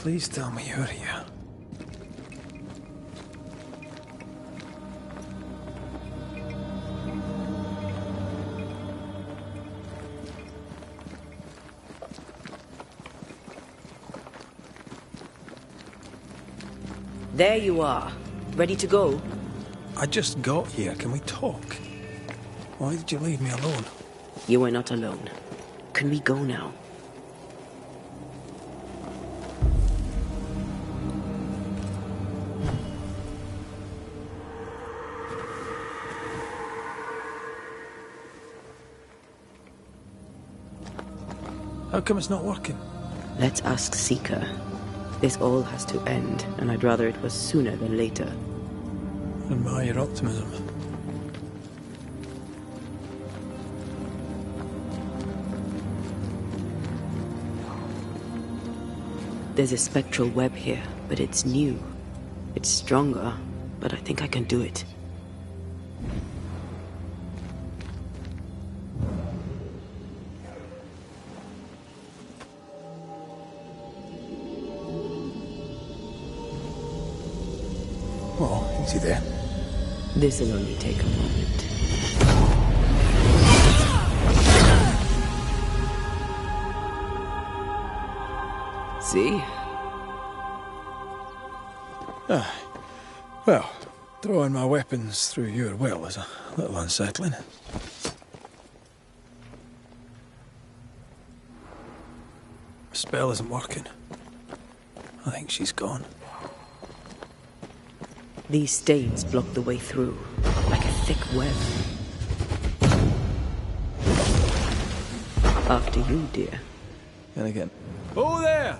Please tell me you're here. There you are. Ready to go? I just got here. Can we talk? Why did you leave me alone? You were not alone. Can we go now? How come it's not working? Let's ask Seeker. This all has to end, and I'd rather it was sooner than later. I admire your optimism. There's a spectral web here, but it's new. It's stronger, but I think I can do it. Oh, easy there. This'll only take a moment. See? Well, throwing my weapons through your will is a little unsettling. The spell isn't working. I think she's gone. These stains block the way through, like a thick web. After you, dear. And again. Oh, there!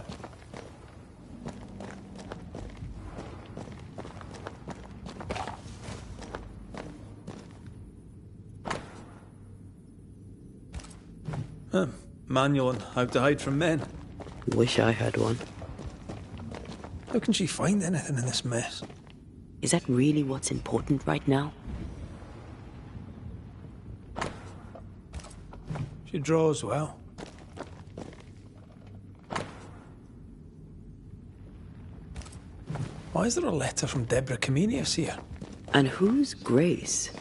Manual on how to hide from men. Wish I had one. How can she find anything in this mess? Is that really what's important right now? She draws well. Why is there a letter from Deborah Comenius here? And who's Grace?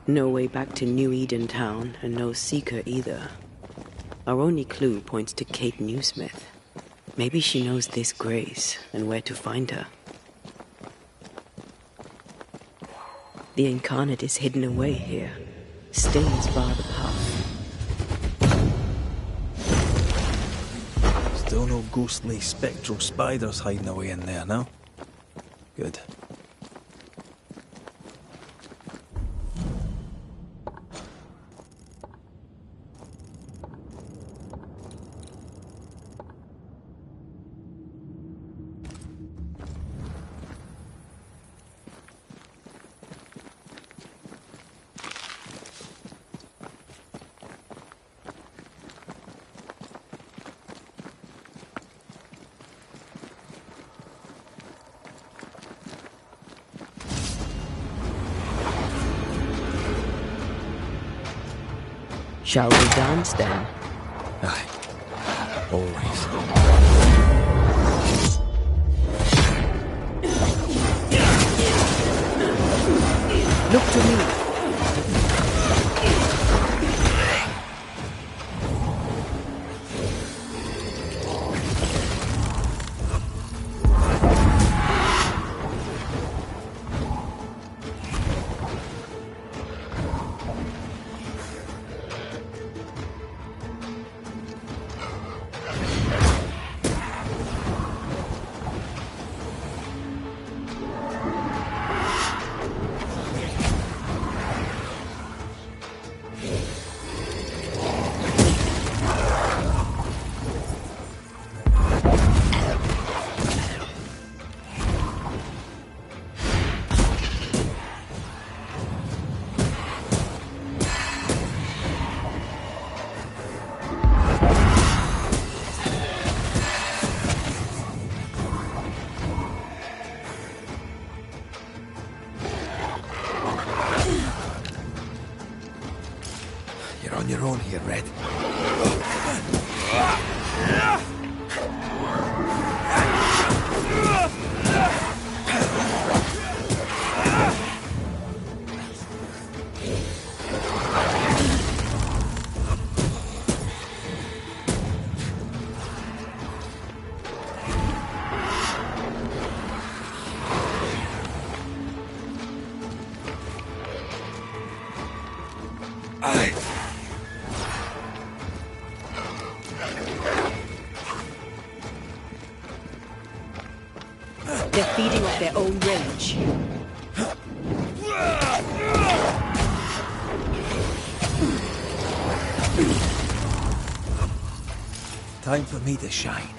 No way back to New Eden Town, and no Seeker either. Our only clue points to Kate Newsmith. Maybe she knows this Grace, and where to find her. The incarnate is hidden away here. Stains bar the path. Still no ghostly, spectral spiders hiding away in there, no? Good. Shall we dance then? Aye. Always. Look to me. You're on your own here, Red. They're feeding off their own rage. Time for me to shine.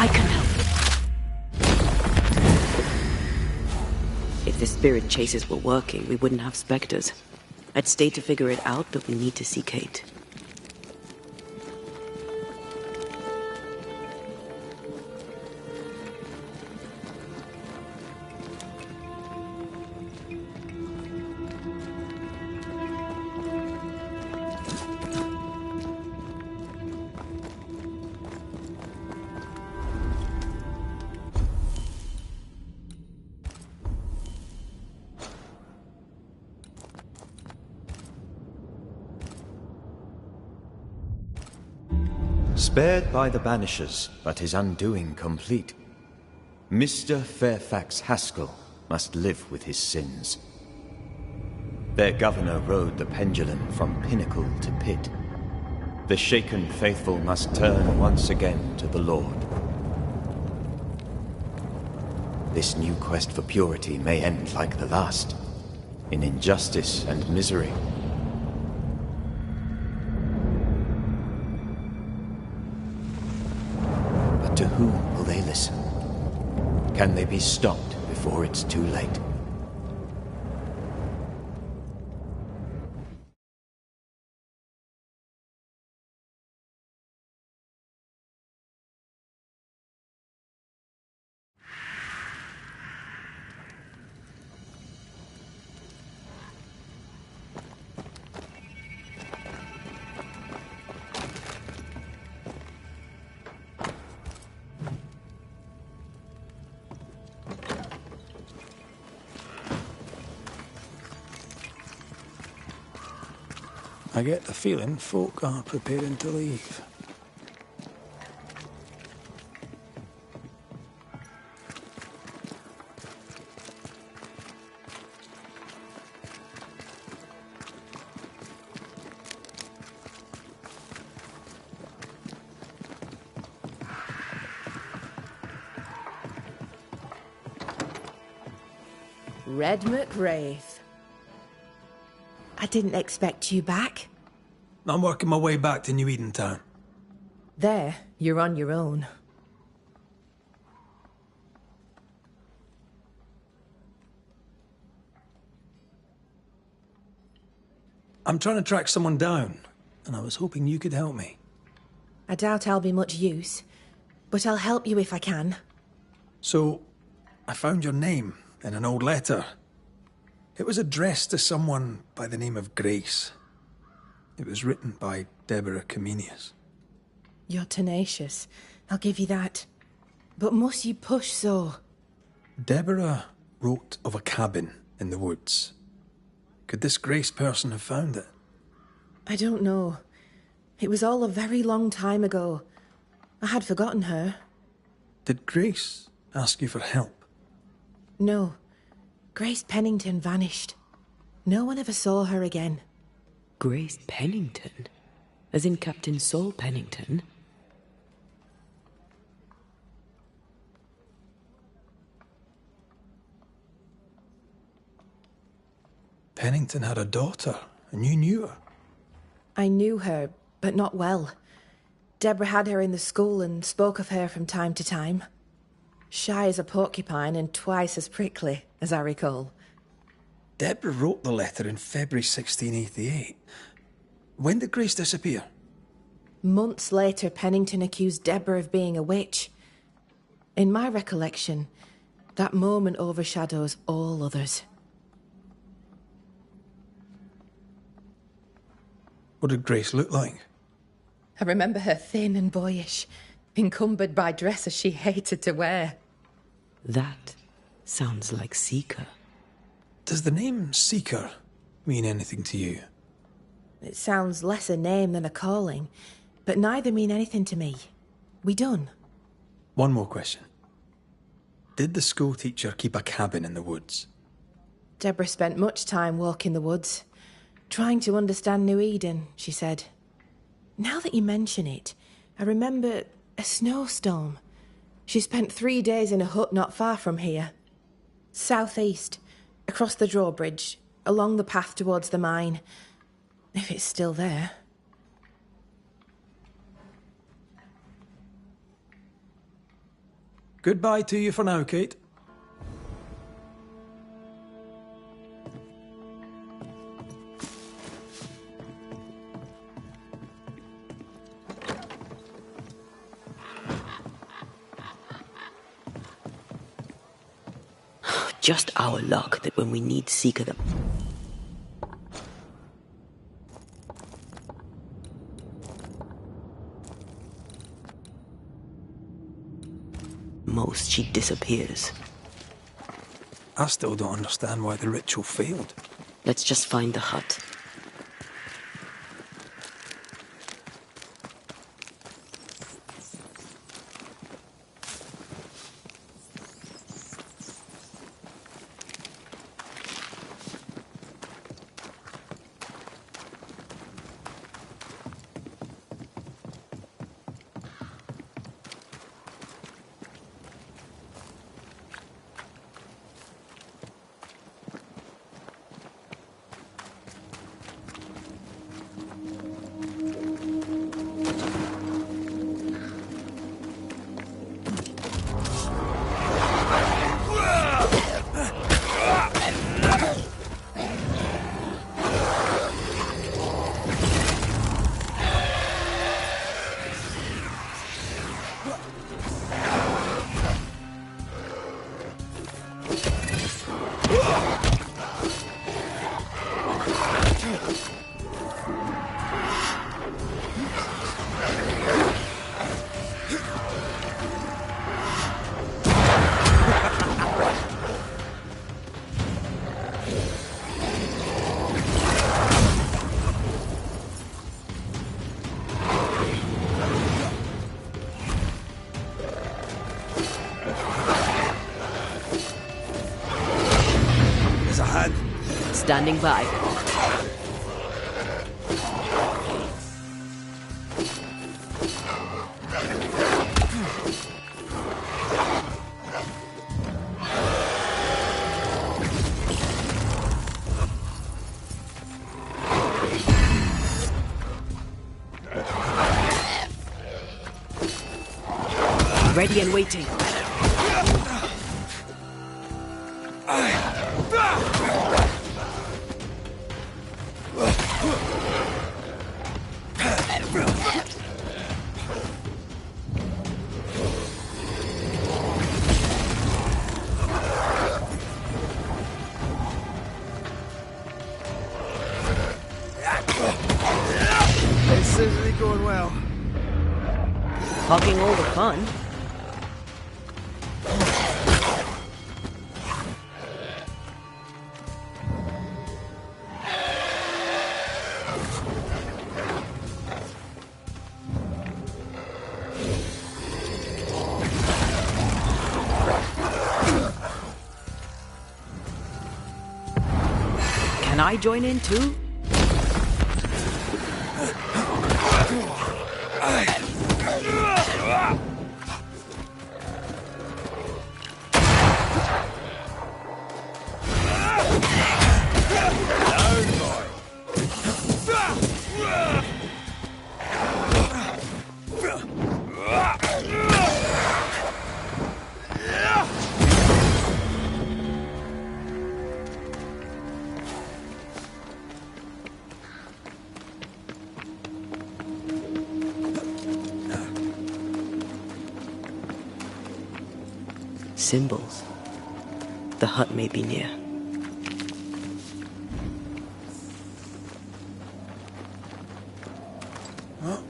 I can help. If the spirit chases were working, we wouldn't have specters. I'd stay to figure it out, but we need to see Kate. Spared by the Banishers, but his undoing complete. Mr. Fairfax Haskell must live with his sins. Their governor rode the pendulum from pinnacle to pit. The shaken faithful must turn once again to the Lord. This new quest for purity may end like the last, in injustice and misery. To whom will they listen? Can they be stopped before it's too late? I get the feeling folk are preparing to leave. Red McWraith. I didn't expect you back. I'm working my way back to New Eden Town. There, you're on your own. I'm trying to track someone down, and I was hoping you could help me. I doubt I'll be much use, but I'll help you if I can. So, I found your name in an old letter. It was addressed to someone by the name of Grace. It was written by Deborah Comenius. You're tenacious, I'll give you that. But must you push so? Deborah wrote of a cabin in the woods. Could this Grace person have found it? I don't know. It was all a very long time ago. I had forgotten her. Did Grace ask you for help? No. Grace Pennington vanished. No one ever saw her again. Grace Pennington? As in Captain Saul Pennington? Pennington had a daughter, and you knew her. I knew her, but not well. Deborah had her in the school and spoke of her from time to time. Shy as a porcupine and twice as prickly, as I recall. Deborah wrote the letter in February 1688. When did Grace disappear? Months later, Pennington accused Deborah of being a witch. In my recollection, that moment overshadows all others. What did Grace look like? I remember her thin and boyish, encumbered by dresses she hated to wear. That sounds like Seeker. Does the name Seeker mean anything to you? It sounds less a name than a calling, but neither mean anything to me. We done? One more question. Did the school teacher keep a cabin in the woods? Deborah spent much time walking the woods, trying to understand New Eden, she said. Now that you mention it, I remember a snowstorm. She spent 3 days in a hut not far from here. Southeast, across the drawbridge, along the path towards the mine. If it's still there. Goodbye to you for now, Kate. Just our luck that when we need Seeker the... most, she disappears. I still don't understand why the ritual failed. Let's just find the hut. Standing by. Ready and waiting. Going well. Talking all the fun. Can I join in too? Symbols. The hut may be near. What?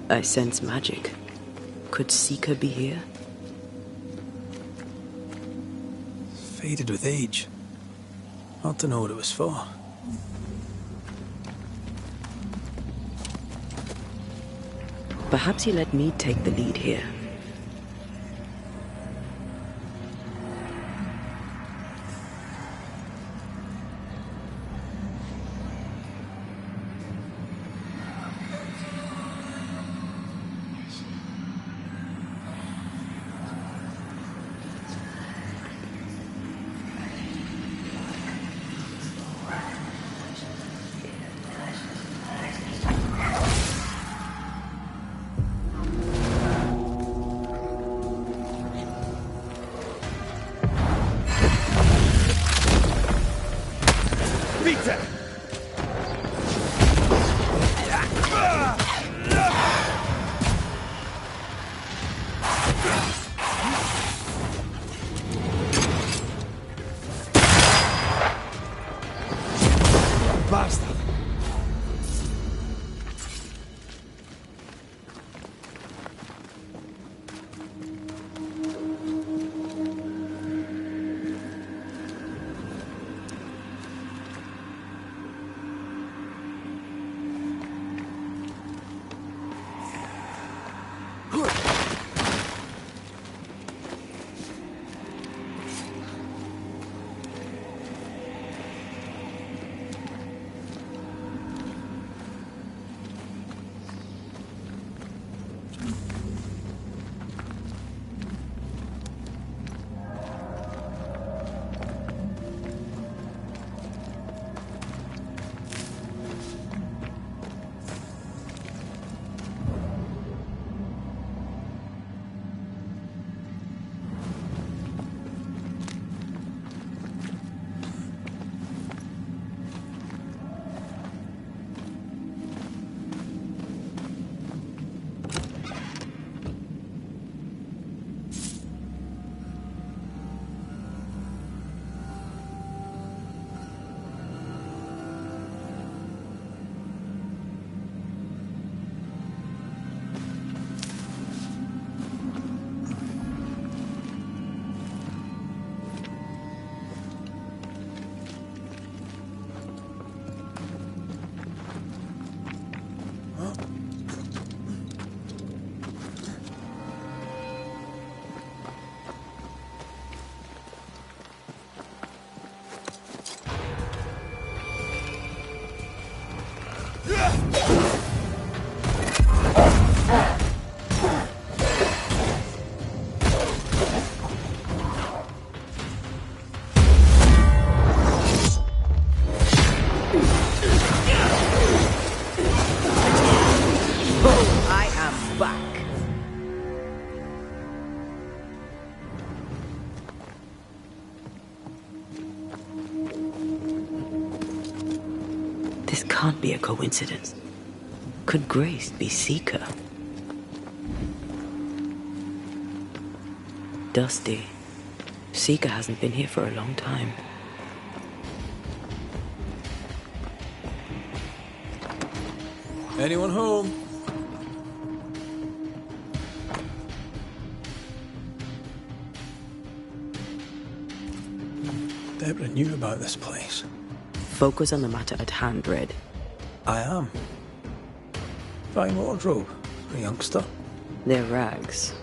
I sense magic. Could Seeker be here? Faded with age. Hard to know what it was for. Perhaps you let me take the lead here. Bastard! This can't be a coincidence. Could Grace be Seeker? Dusty. Seeker hasn't been here for a long time. Anyone home? Deborah knew about this place. Focus on the matter at hand, Red. I am. Fine wardrobe for a youngster. They're rags.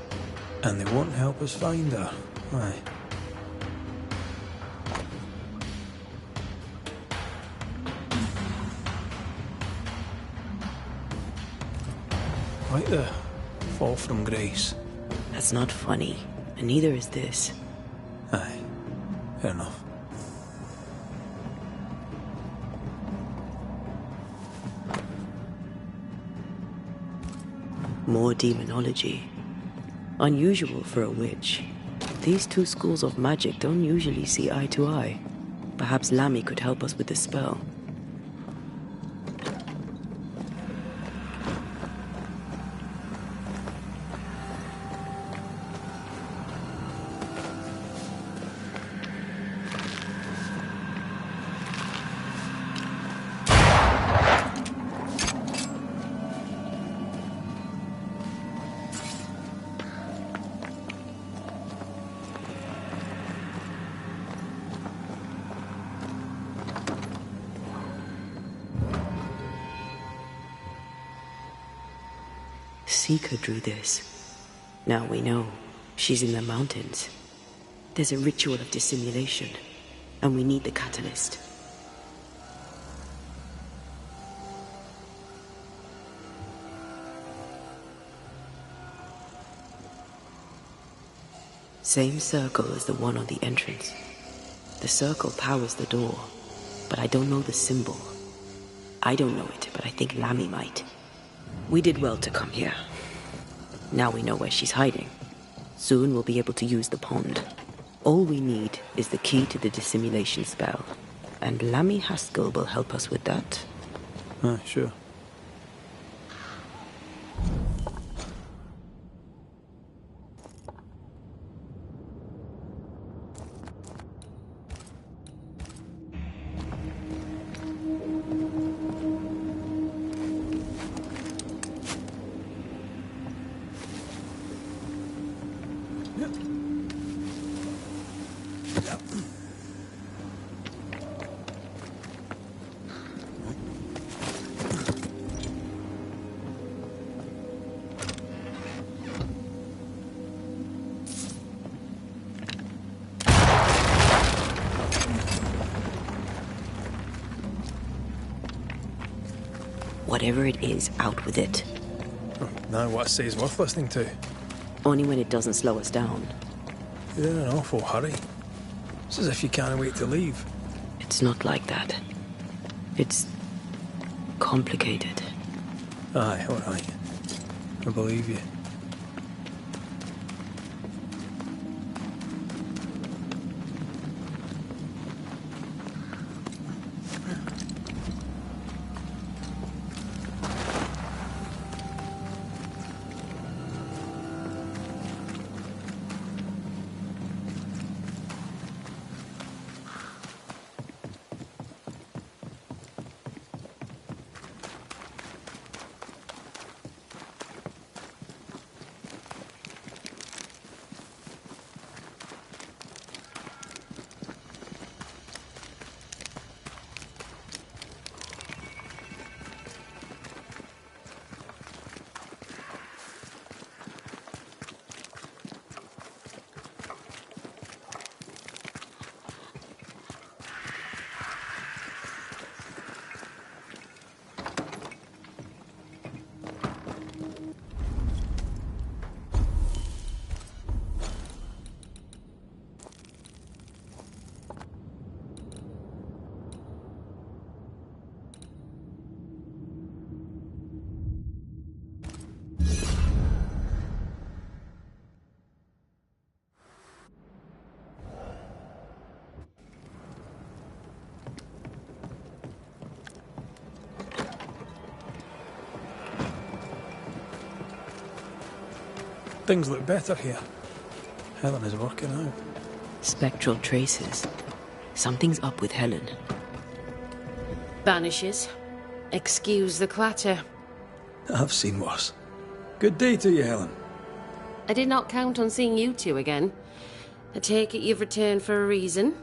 And they won't help us find her. Aye. Quite the fall from grace. That's not funny, and neither is this. Aye. Fair enough. More demonology. Unusual for a witch. These two schools of magic don't usually see eye to eye. Perhaps Lammy could help us with the spell. Seeker drew this. Now we know she's in the mountains. There's a ritual of dissimulation, and we need the catalyst. Same circle as the one on the entrance. The circle powers the door, but I don't know the symbol. I don't know it, but I think Lammy might. We did well to come here. Now we know where she's hiding. Soon we'll be able to use the pond. All we need is the key to the dissimulation spell, and Lammy Haskell will help us with that. Sure. Whatever it is, out with it. Now what I say is worth listening to. Only when it doesn't slow us down. You're in an awful hurry. It's as if you can't wait to leave. It's not like that. It's complicated. Aye, all right. I believe you. Things look better here. Helen is working out. Spectral traces. Something's up with Helen. Banishers. Excuse the clatter. I've seen worse. Good day to you, Helen. I did not count on seeing you two again. I take it you've returned for a reason?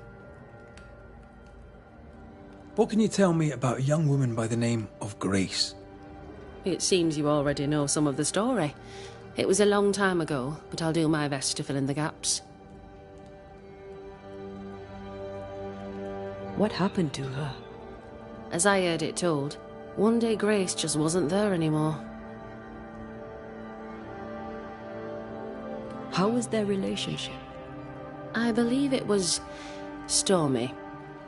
What can you tell me about a young woman by the name of Grace? It seems you already know some of the story. It was a long time ago, but I'll do my best to fill in the gaps. What happened to her? As I heard it told, one day Grace just wasn't there anymore. How was their relationship? I believe it was stormy,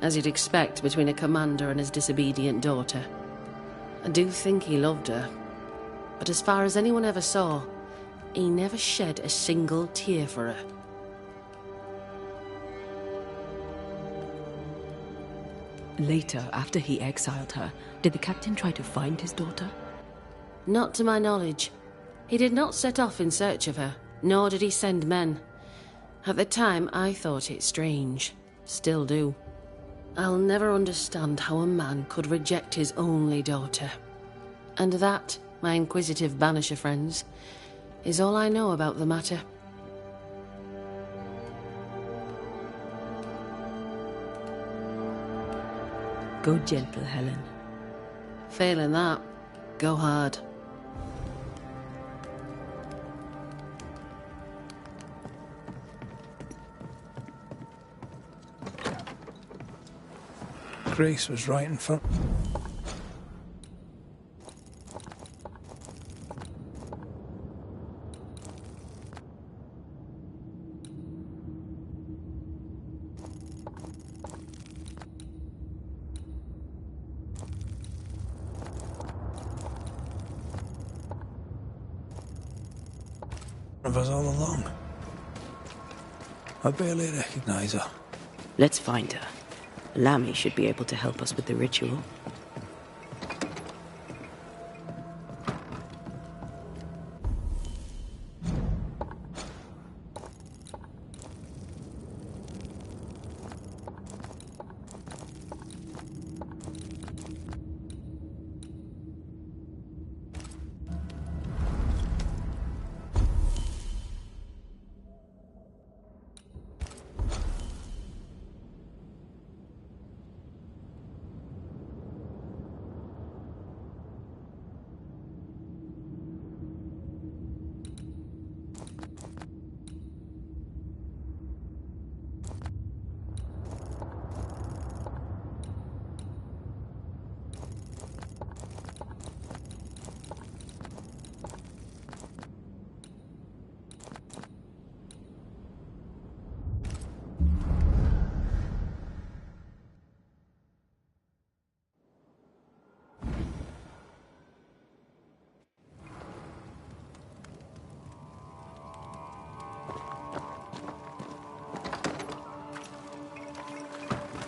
as you'd expect between a commander and his disobedient daughter. I do think he loved her, but as far as anyone ever saw, he never shed a single tear for her. Later, after he exiled her, did the captain try to find his daughter? Not to my knowledge. He did not set off in search of her, nor did he send men. At the time, I thought it strange. Still do. I'll never understand how a man could reject his only daughter. And that, my inquisitive Banisher friends, is all I know about the matter. Go gentle, Helen. Failing that, go hard. Grace was right in front. Of us all along. I barely recognize her. Let's find her. Lammy should be able to help us with the ritual.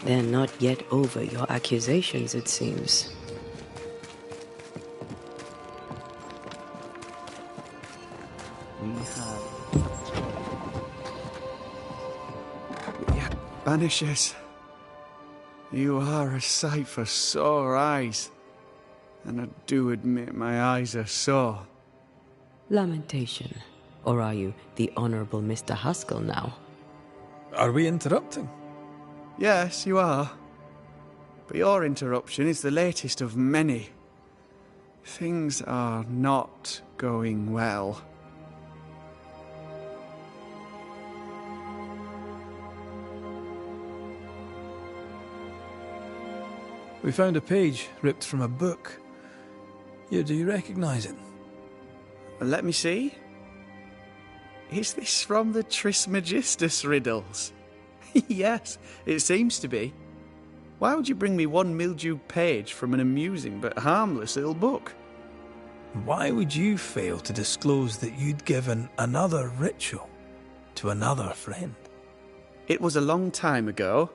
They're not yet over your accusations, it seems. Yeah, Banishers. You are a sight for sore eyes. And I do admit my eyes are sore. Lamentation. Or are you the Honorable Mr. Haskell now? Are we interrupting? Yes, you are. But your interruption is the latest of many. Things are not going well. We found a page ripped from a book. Here, do you recognize it? Let me see. Is this from the Trismegistus riddles? Yes, it seems to be. Why would you bring me one mildewed page from an amusing but harmless little book? Why would you fail to disclose that you'd given another ritual to another friend? It was a long time ago.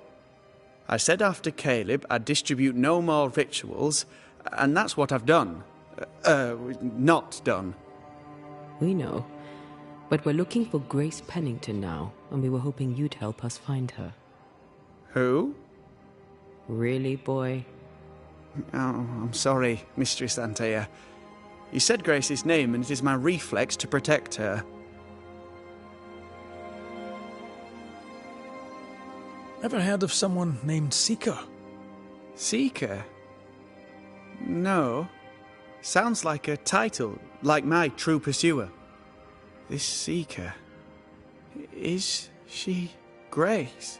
I said after Caleb I'd distribute no more rituals, and that's what I've done. Not done. We know. But we're looking for Grace Pennington now, and we were hoping you'd help us find her. Who? Really, boy? Oh, I'm sorry, Mistress Antea. You said Grace's name, and it is my reflex to protect her. Ever heard of someone named Seeker? Seeker? No. Sounds like a title, like my True Pursuer. This Seeker... Is she Grace?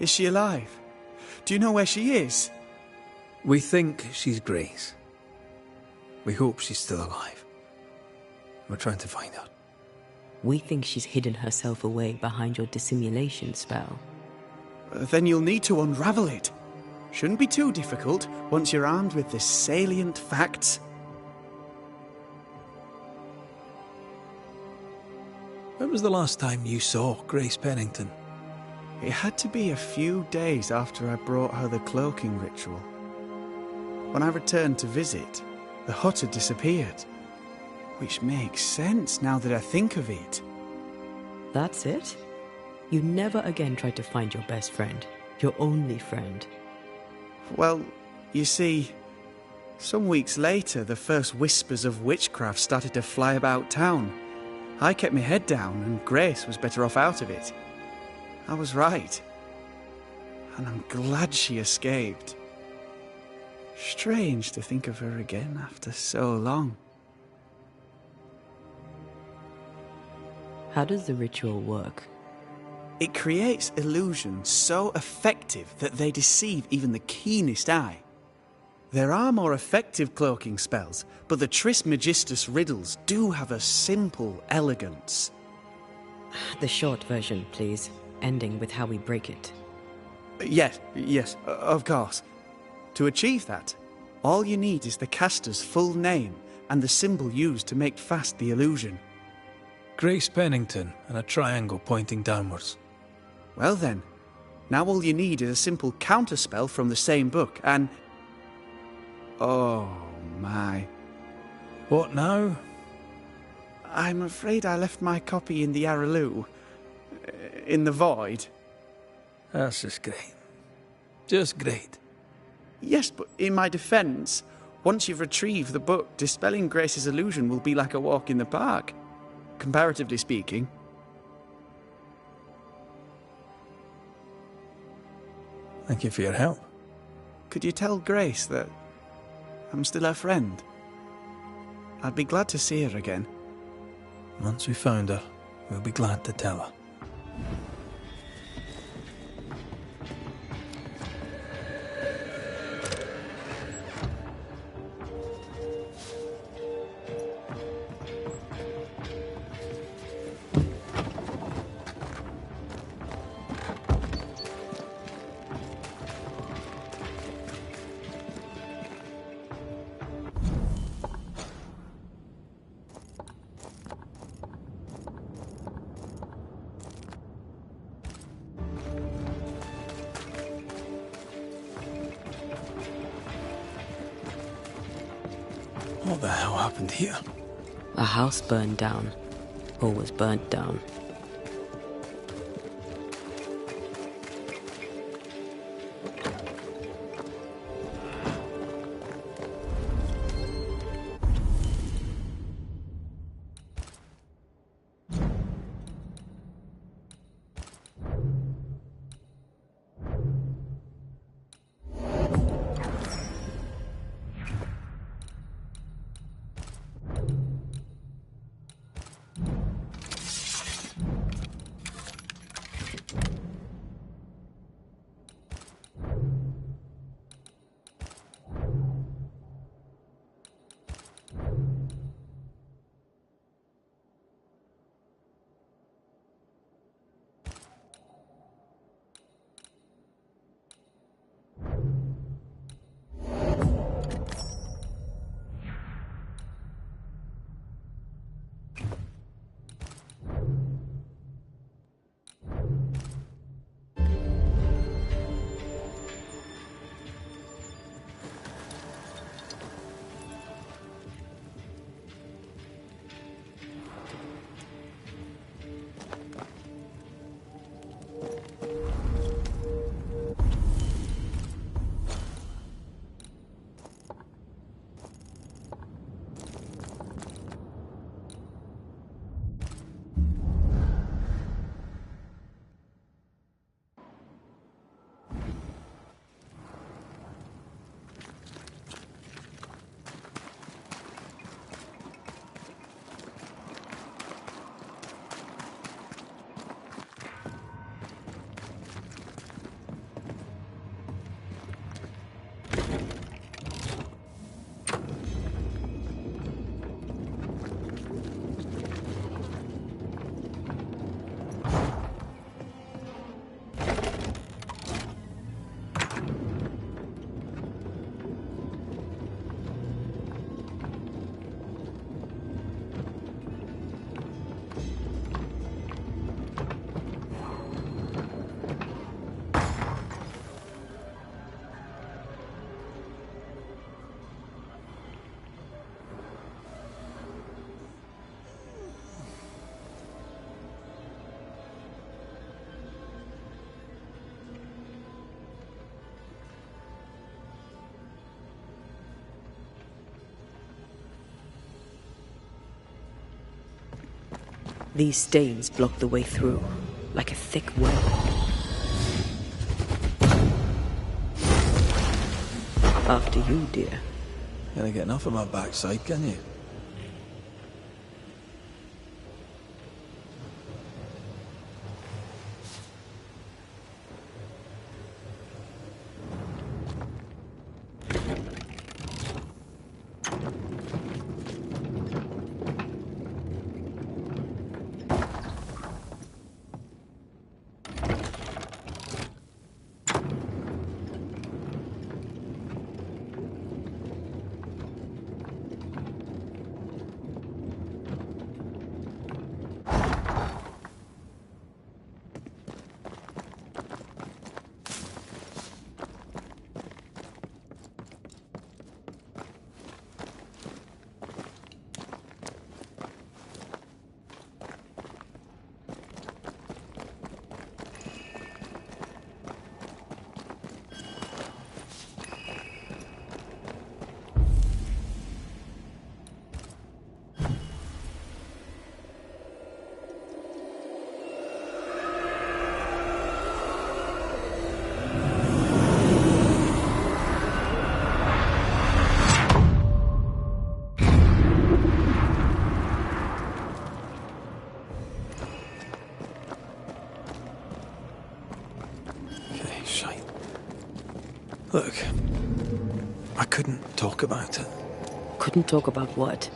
Is she alive? Do you know where she is? We think she's Grace. We hope she's still alive. We're trying to find her. We think she's hidden herself away behind your dissimulation spell. Then you'll need to unravel it. Shouldn't be too difficult once you're armed with the salient facts. When was the last time you saw Grace Pennington? It had to be a few days after I brought her the cloaking ritual. When I returned to visit, the hut had disappeared. Which makes sense now that I think of it. That's it? You never again tried to find your best friend, your only friend. Well, you see, some weeks later the first whispers of witchcraft started to fly about town. I kept my head down and Grace was better off out of it. I was right. And I'm glad she escaped. Strange to think of her again after so long. How does the ritual work? It creates illusions so effective that they deceive even the keenest eye. There are more effective cloaking spells, but the Trismegistus riddles do have a simple elegance. The short version, please, ending with how we break it. Yes, of course. To achieve that, all you need is the caster's full name and the symbol used to make fast the illusion. Grace Pennington and a triangle pointing downwards. Well then, now all you need is a simple counterspell from the same book and... Oh my. What now? I'm afraid I left my copy in the Araloo. In the void. That's just great. Just great. Yes, but in my defence, once you've retrieved the book, dispelling Grace's illusion will be like a walk in the park. Comparatively speaking. Thank you for your help. Could you tell Grace that I'm still her friend? I'd be glad to see her again. Once we found her, we'll be glad to tell her. What the hell happened here? A house burned down, or was burnt down. These stains block the way through, like a thick web. After you, dear. Can't get enough of my backside, can you? Look, I couldn't talk about it. Couldn't talk about what?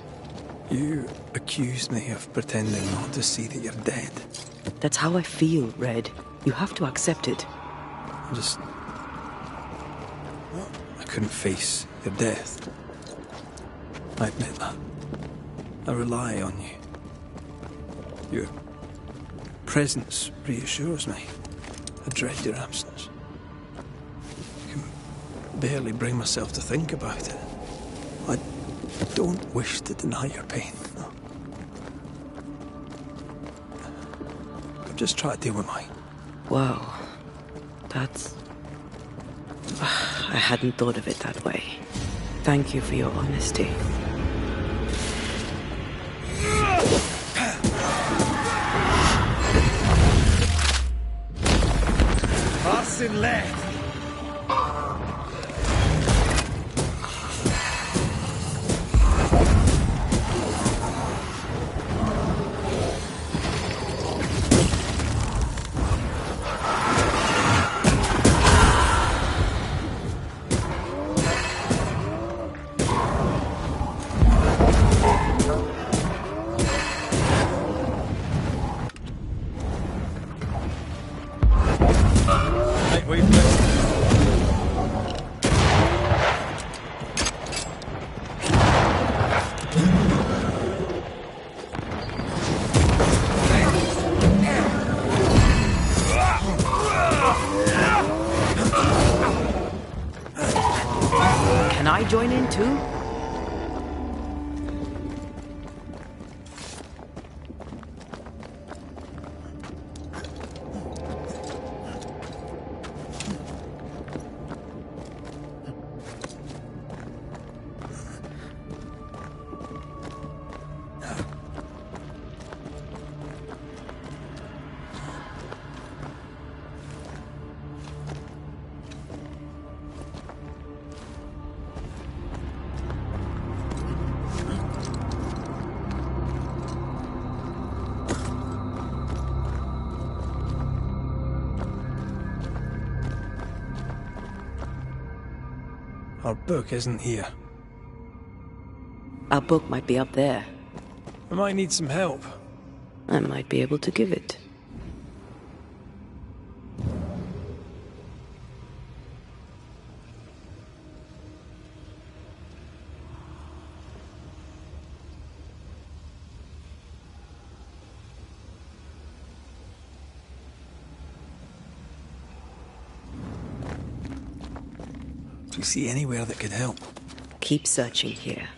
You accused me of pretending not to see that you're dead. That's how I feel, Red. You have to accept it. I just... well, I couldn't face your death. I admit that. I rely on you. Your presence reassures me. I dread your absence. I can barely bring myself to think about it. I don't wish to deny your pain. No. I've just tried to deal with mine. Wow. That's... I hadn't thought of it that way. Thank you for your honesty. Passing left. Can I join in too? Our book isn't here. Our book might be up there. I might need some help. I might be able to give it. Do you see anywhere that could help? Keep searching here.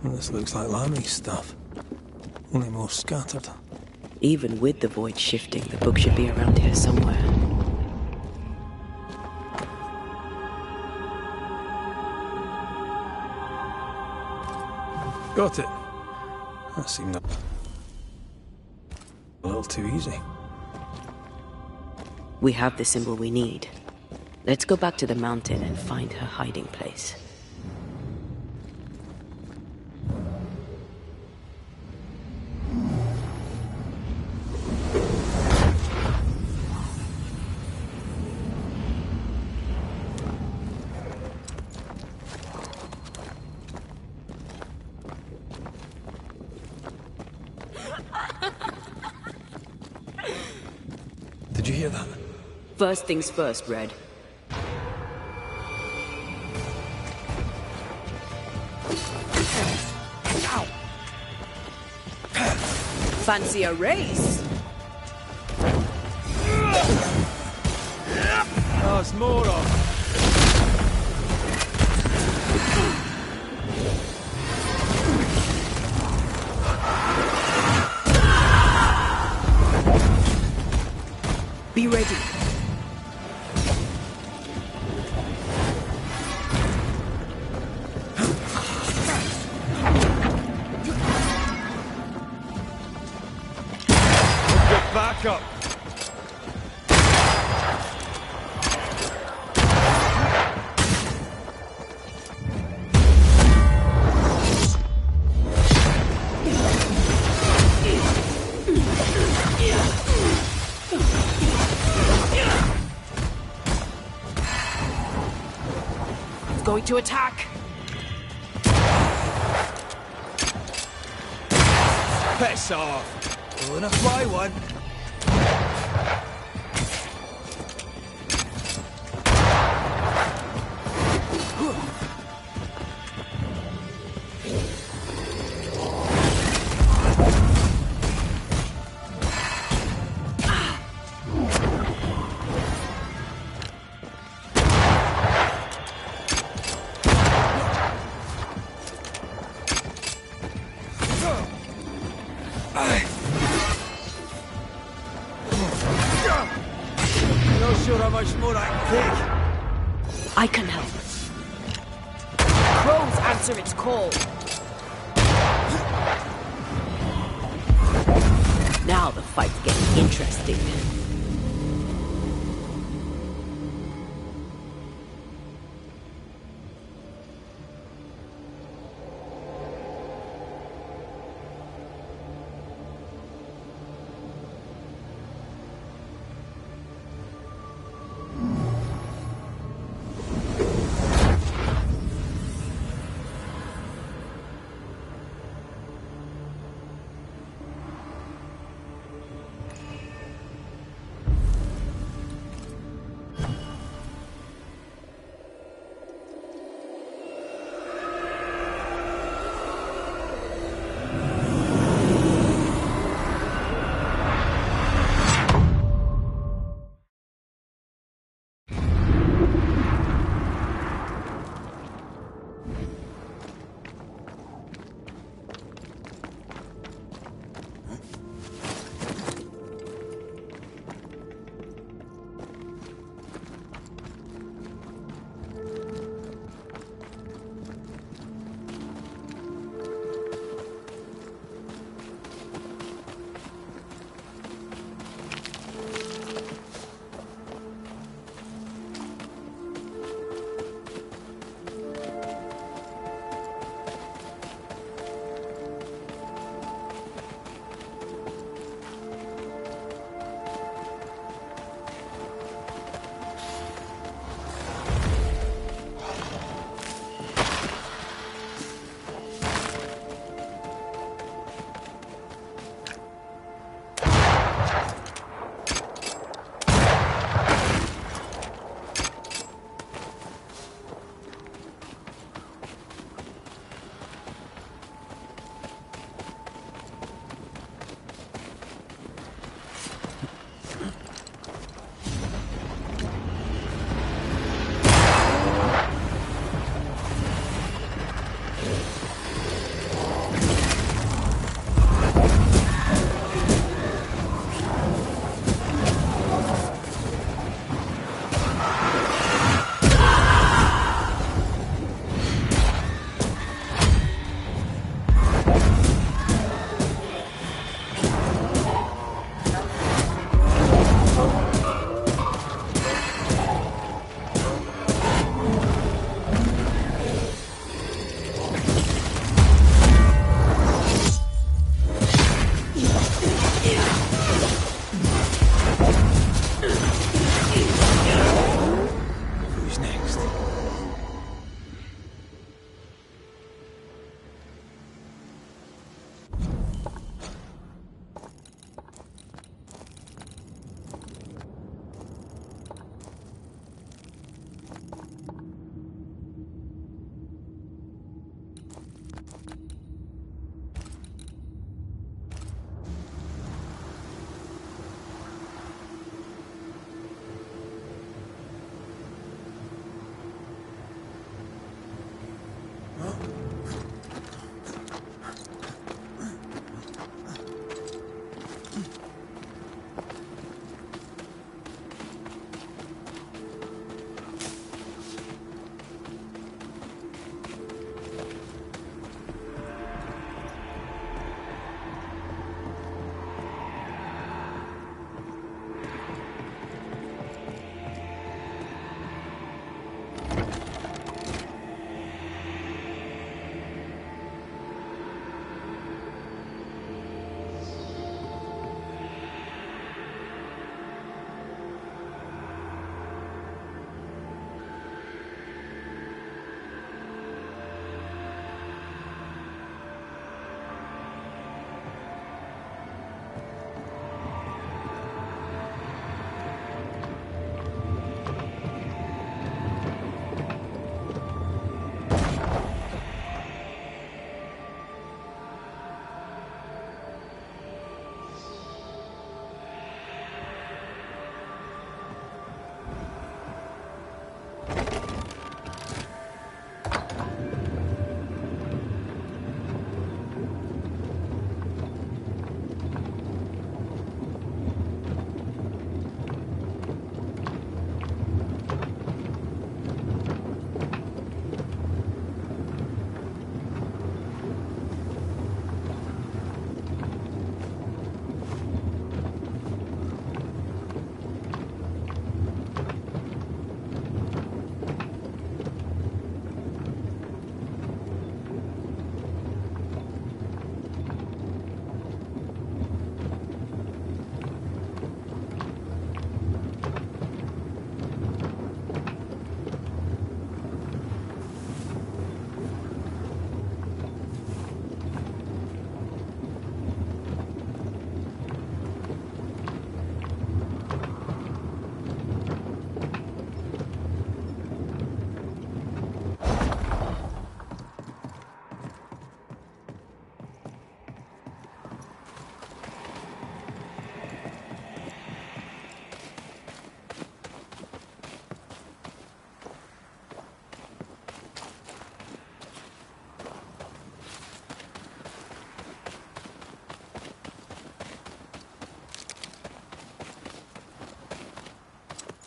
Well, this looks like Lami's stuff. Only more scattered. Even with the void shifting, the book should be around here somewhere. Got it. That seemed a little too easy. We have the symbol we need. Let's go back to the mountain and find her hiding place. Did you hear that? First things first, Red. Fancy a race? Oh, it's more of. Be ready. Back up. going to attack. Piss off! Pulling a fly one. Not sure how much more I can take. I can help. Crows answer its call. Now the fight's getting interesting.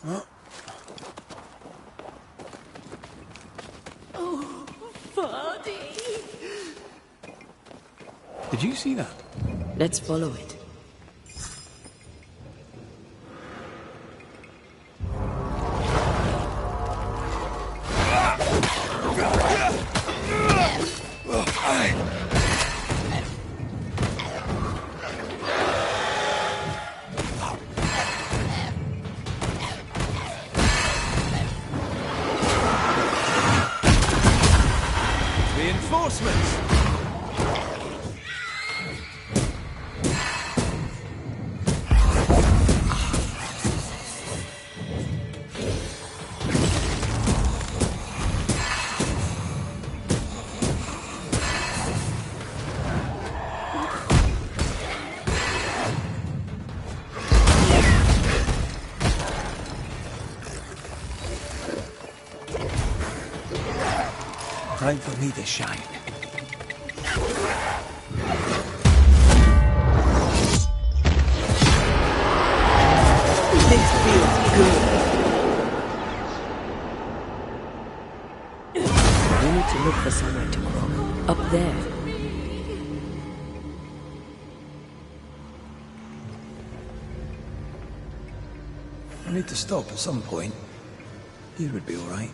Oh, Buddy! Did you see that? Let's follow it. Reinforcements! Time for me to shine. This feels good. We need to look for somewhere to grow. Up there. I need to stop at some point. Here would be all right.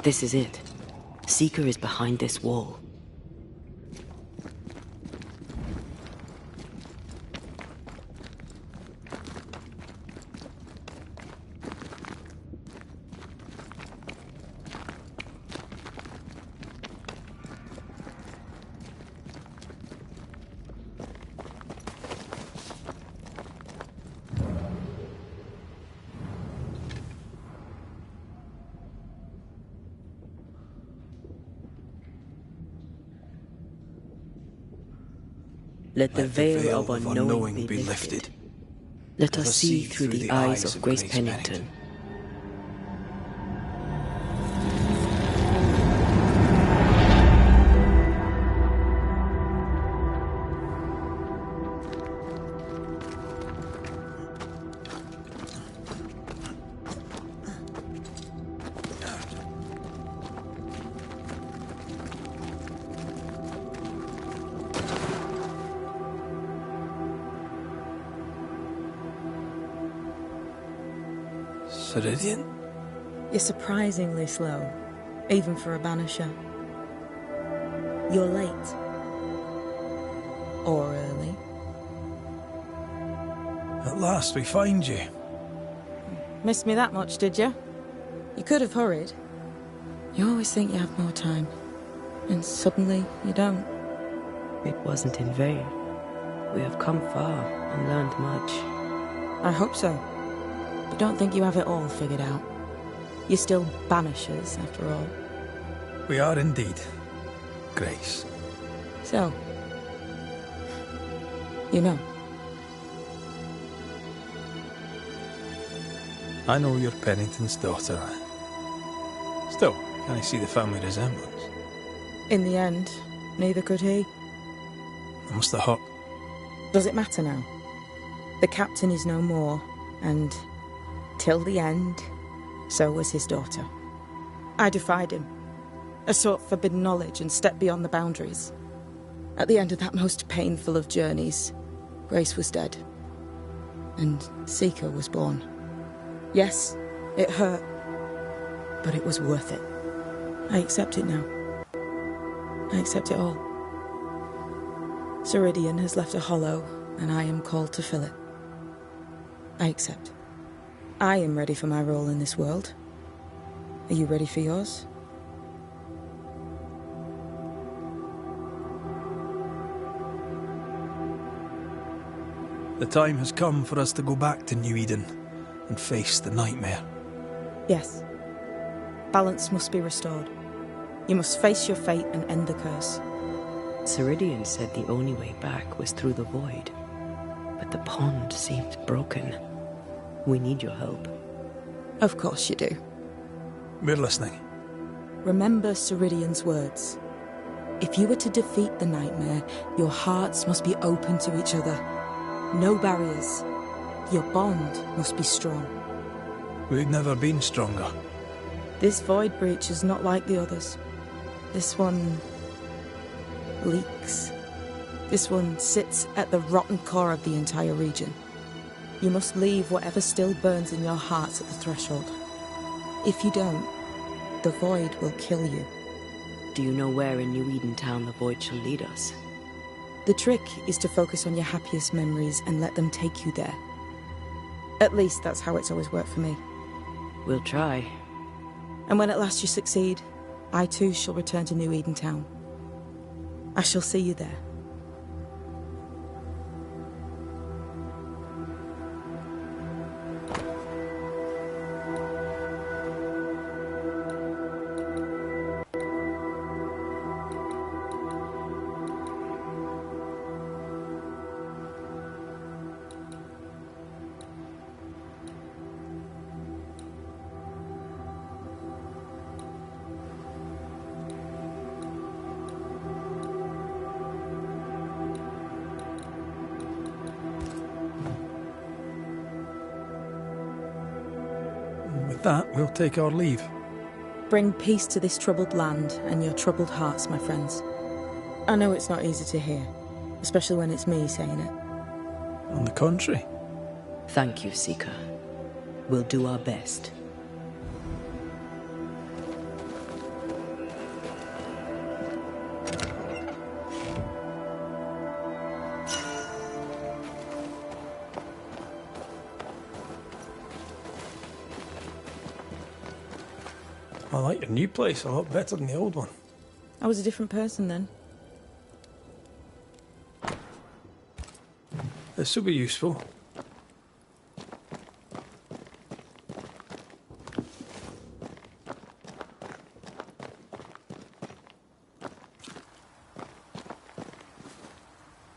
This is it. Seeker is behind this wall. Let the veil of unknowing be lifted. Let us see through the eyes of Grace Pennington. Ceridian? You're surprisingly slow, even for a Banisher. You're late. Or early. At last we find you. Missed me that much, did you? You could have hurried. You always think you have more time, and suddenly you don't. It wasn't in vain. We have come far and learned much. I hope so. But don't think you have it all figured out. You're still Banishers, after all. We are indeed, Grace. So, you know. I know you're Pennington's daughter. Still, can I see the family resemblance? In the end, neither could he. It must have hurt. Does it matter now? The captain is no more, and till the end, so was his daughter. I defied him. I sought forbidden knowledge and stepped beyond the boundaries. At the end of that most painful of journeys, Grace was dead. And Seeker was born. Yes, it hurt, but it was worth it. I accept it now. I accept it all. Ceridian has left a hollow, and I am called to fill it. I accept. I am ready for my role in this world. Are you ready for yours? The time has come for us to go back to New Eden and face the nightmare. Yes. Balance must be restored. You must face your fate and end the curse. Ceridian said the only way back was through the void. But the pond seemed broken. We need your help. Of course you do. We're listening. Remember Ceridian's words. If you were to defeat the nightmare, your hearts must be open to each other. No barriers. Your bond must be strong. We've never been stronger. This void breach is not like the others. This one leaks. This one sits at the rotten core of the entire region. You must leave whatever still burns in your hearts at the threshold. If you don't, the void will kill you. Do you know where in New Eden Town the void shall lead us? The trick is to focus on your happiest memories and let them take you there. At least that's how it's always worked for me. We'll try. And when at last you succeed, I too shall return to New Eden Town. I shall see you there. With that, we'll take our leave. Bring peace to this troubled land and your troubled hearts, my friends. I know it's not easy to hear, especially when it's me saying it. On the contrary. Thank you, Seeker. We'll do our best. I like your new place a lot better than the old one. I was a different person then. This will be useful.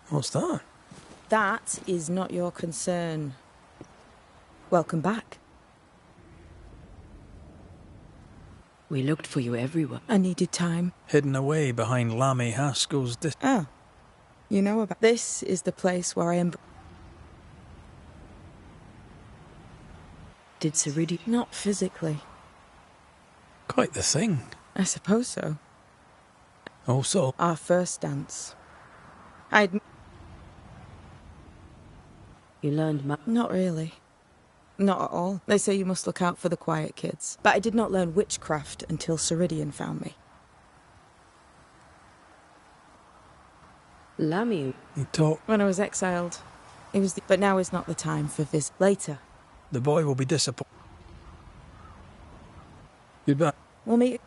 What's that? That is not your concern. Welcome back. We looked for you everywhere. I needed time. Hidden away behind Lammy Haskell's Oh, you know about... This is the place where I am... Did Ceridian... Not physically. Quite the thing. I suppose so. Also, Our first dance. You learned Not really. Not at all. They say you must look out for the quiet kids. But I did not learn witchcraft until Ceridian found me. Lammy. he taught... When I was exiled, But now is not the time for this. Later. The boy will be disappointed. Goodbye. We'll meet.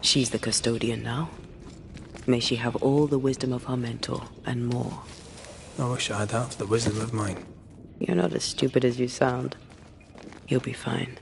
She's the custodian now. May she have all the wisdom of her mentor, and more. I wish I had half the wisdom of mine. You're not as stupid as you sound. You'll be fine.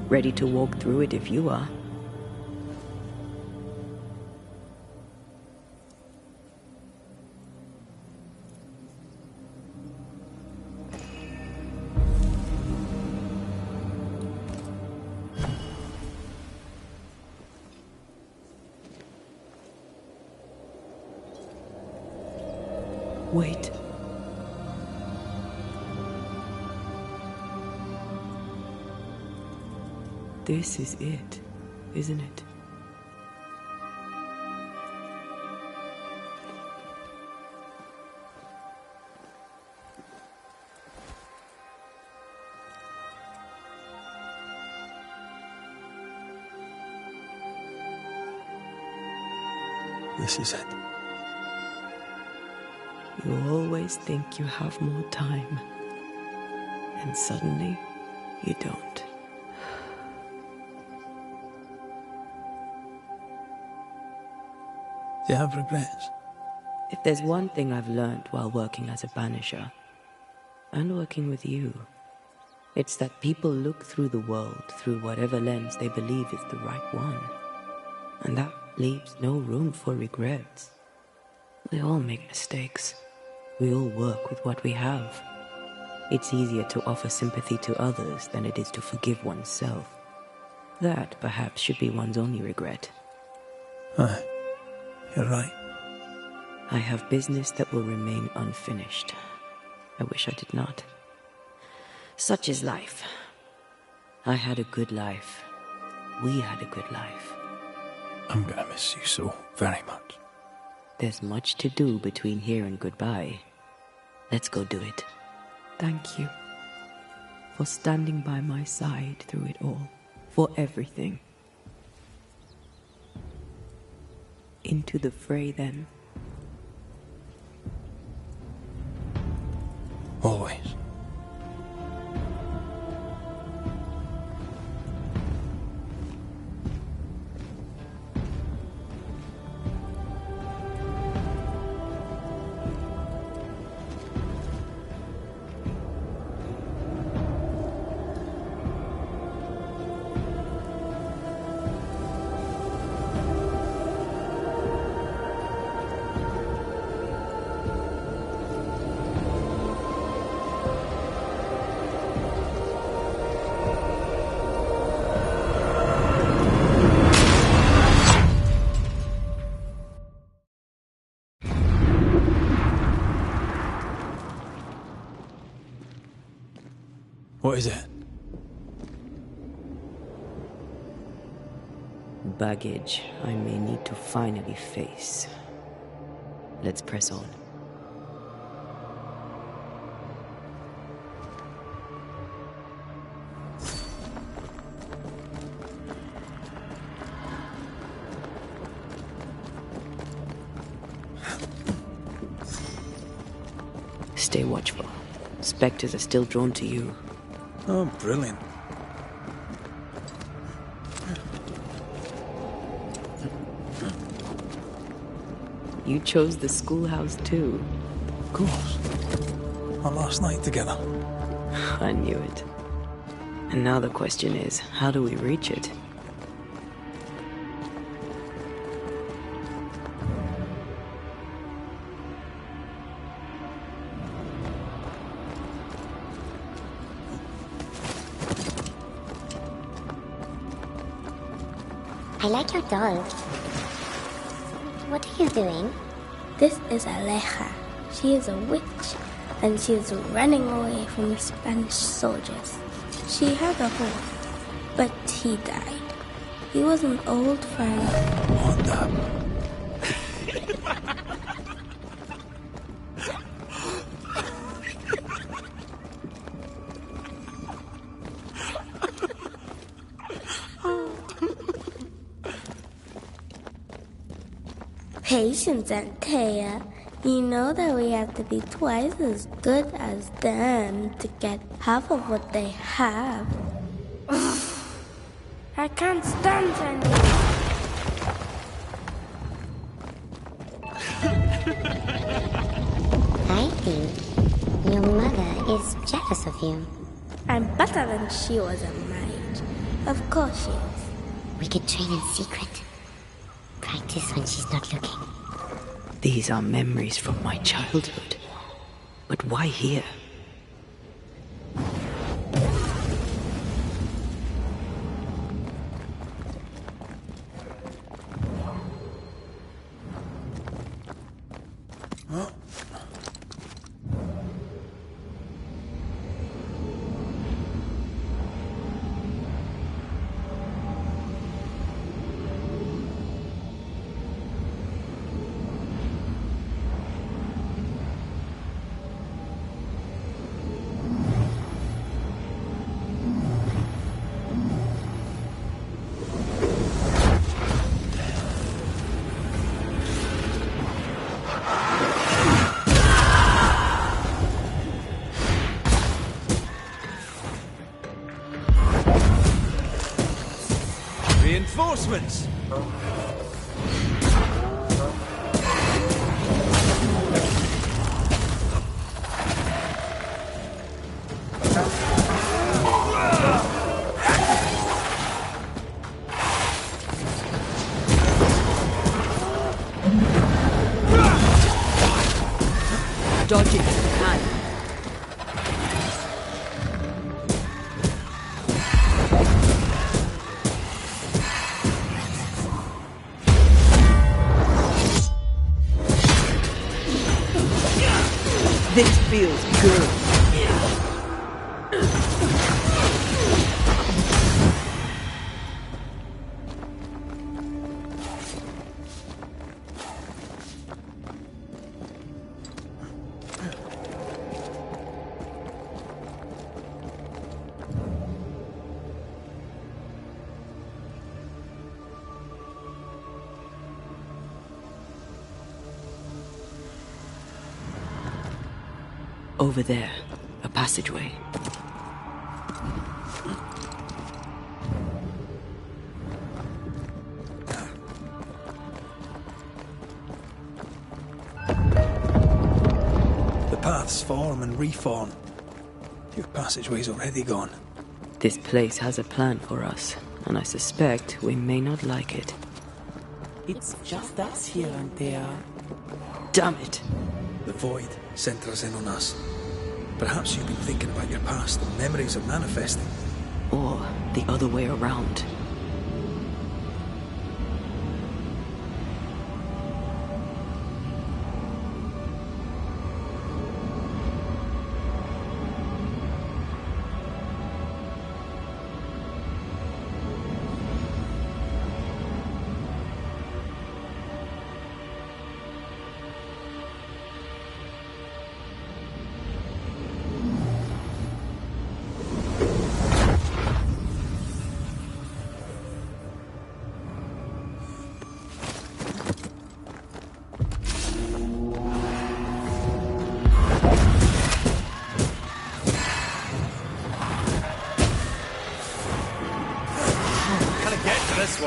Ready to walk through it if you are. Wait. This is it, isn't it? This is it. You always think you have more time, and suddenly you don't. Do you have regrets? If there's one thing I've learned while working as a Banisher, and working with you, it's that people look through the world through whatever lens they believe is the right one. And that leaves no room for regrets. We all make mistakes. We all work with what we have. It's easier to offer sympathy to others than it is to forgive oneself. That, perhaps, should be one's only regret. Aye, you're right. I have business that will remain unfinished. I wish I did not. Such is life. I had a good life. We had a good life. I'm gonna miss you so very much. There's much to do between here and goodbye. Let's go do it. Thank you for standing by my side through it all. For everything. Into the fray, then. Always. What is it? Baggage I may need to finally face. Let's press on. Stay watchful. Spectres are still drawn to you. Oh, brilliant. You chose the schoolhouse too. Of course. Our last night together. I knew it. And now the question is, how do we reach it? I like your doll. What are you doing? This is Aleja. She is a witch, and she is running away from the Spanish soldiers. She had a horse, but he died. He was an old friend. What the? Patience and Taya. You know that we have to be twice as good as them to get half of what they have. I can't stand anymore. I think your mother is jealous of you. I'm better than she was at my age. Of course she is. We could train in secret. Practice when she's not looking. These are memories from my childhood. But why here? Reinforcements! Dodge it if you can. This feels good. Over there, a passageway. The paths form and reform. Your passageway's already gone. This place has a plan for us, and I suspect we may not like it. It's just us here and there. Damn it! The void centres in on us. Perhaps you've been thinking about your past and memories are manifesting. Or the other way around.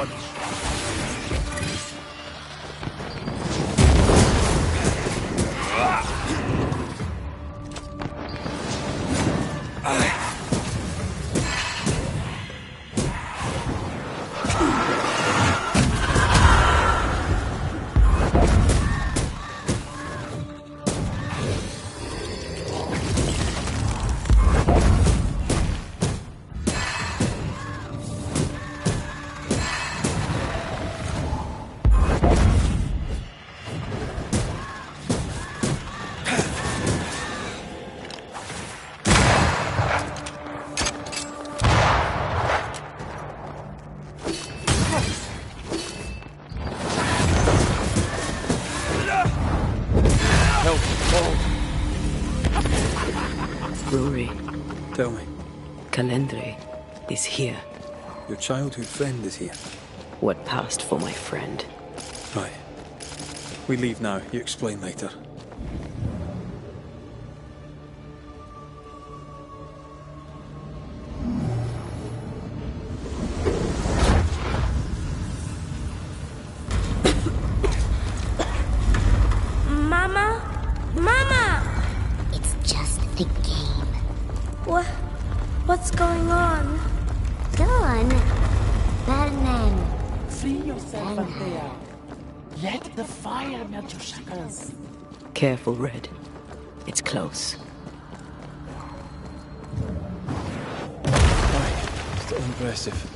on! Rory, Tell me, Calendre is here. your childhood friend is here. What passed for my friend? Right. We leave now. You explain later. Mama? Mama! It's just the game. What's going on? Go on. Vernon. Free yourself, Anthea. Let the fire melt your shackles. Careful, Red. It's close. Aye, still impressive.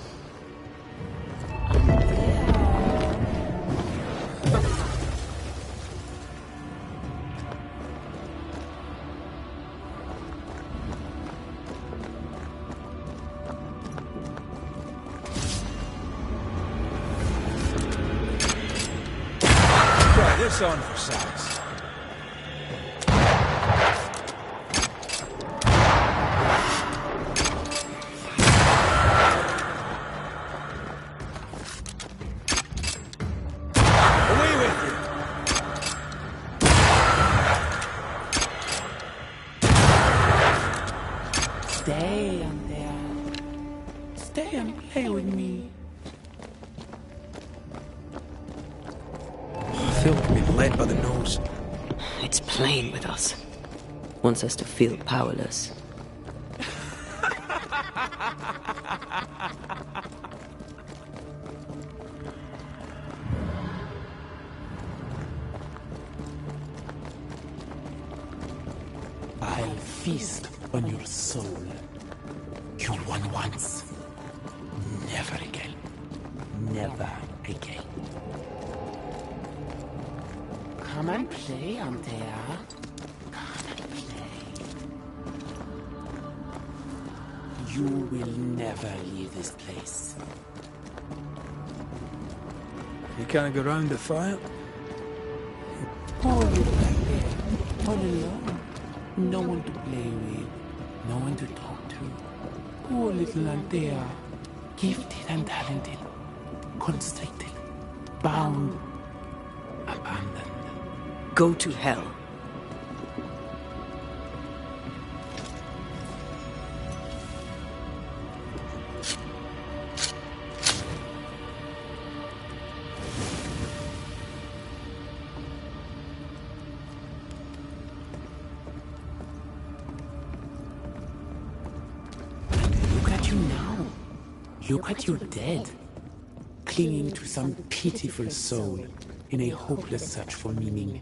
Try this on for size. Away with you! Stay, Anthea. Stay and play with me. I feel like being led by the nose. It's playing with us. Wants us to feel powerless. I'll feast on your soul. You won once. Never again. Never again. Come and play, Anthea. Come and play. You will never leave this place. You can't go round the fire? Poor little Anthea. All alone. No one to play with. No one to talk to. Poor little Anthea. Gifted and talented. Constricted. Bound. Abandoned. Go to hell. Look at you now. Look at you dead. Clinging to some pitiful soul in a hopeless search for meaning.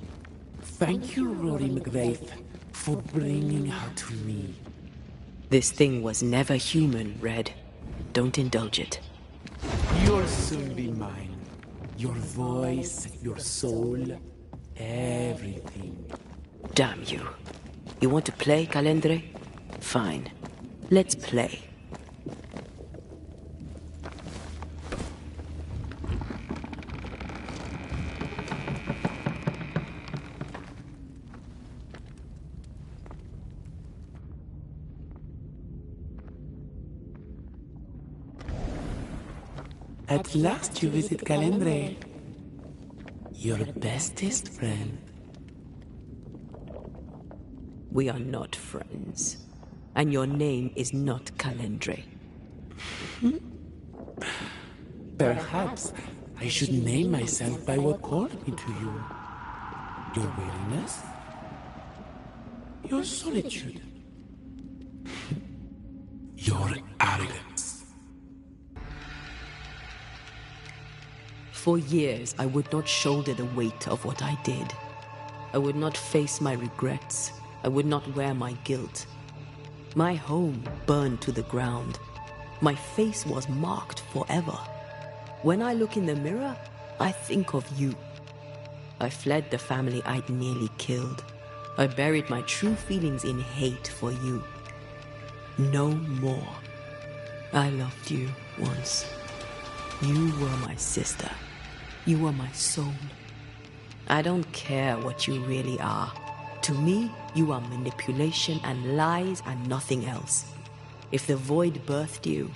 Thank you, Rory McGrath, for bringing her to me. This thing was never human, Red. Don't indulge it. You'll soon be mine. Your voice, your soul, everything. Damn you. You want to play, Calendre? Fine. Let's play. At last you visit Calendre. Your bestest friend. We are not friends. And your name is not Calendre. Perhaps I should name myself by what called me to you. Your weariness? Your solitude? Your arrogance? For years, I would not shoulder the weight of what I did. I would not face my regrets. I would not wear my guilt. My home burned to the ground. My face was marked forever. When I look in the mirror, I think of you. I fled the family I'd nearly killed. I buried my true feelings in hate for you. No more. I loved you once. You were my sister. You were my soul. I don't care what you really are. To me, you are manipulation and lies and nothing else. If the void birthed you,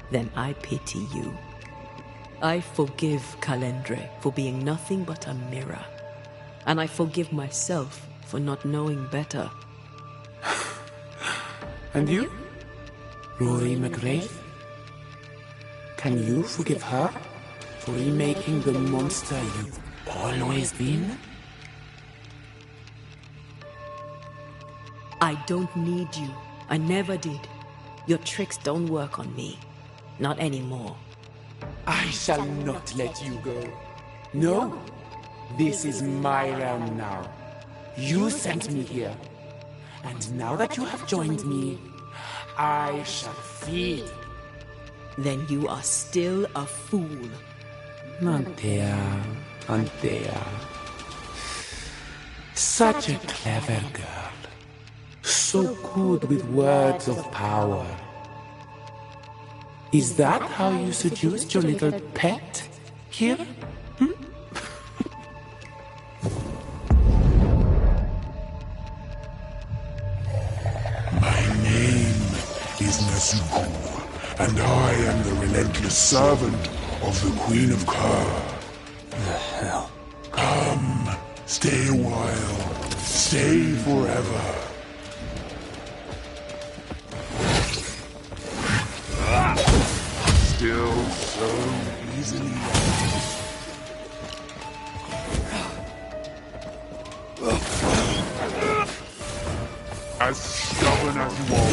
then I pity you. I forgive Calendre for being nothing but a mirror. And I forgive myself for not knowing better. And you? Rory McGrath? Can you forgive her for remaking the monster you've always been? I don't need you. I never did. Your tricks don't work on me. Not anymore. I shall not let you go. No, this is my realm now. You sent me here. And now that you have joined me, I shall feed. Then you are still a fool. Antea. Such a clever girl. So good with words of power. Is that how you seduced your little pet here? My name is Nezuko, and I am the relentless servant of the Queen of Kher. The hell? Come, stay a while, stay forever. Still so easily as stubborn as you are.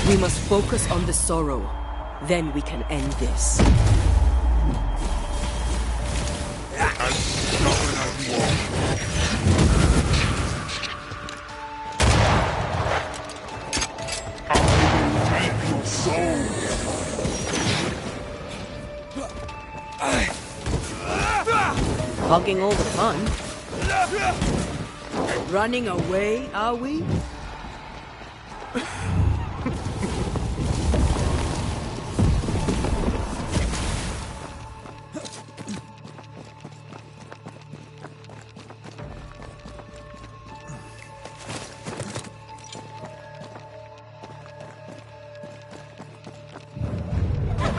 We must focus on the sorrow. Then we can end this. As stubborn as you are. I will reap your soul. Hogging all the fun. Running away, are we?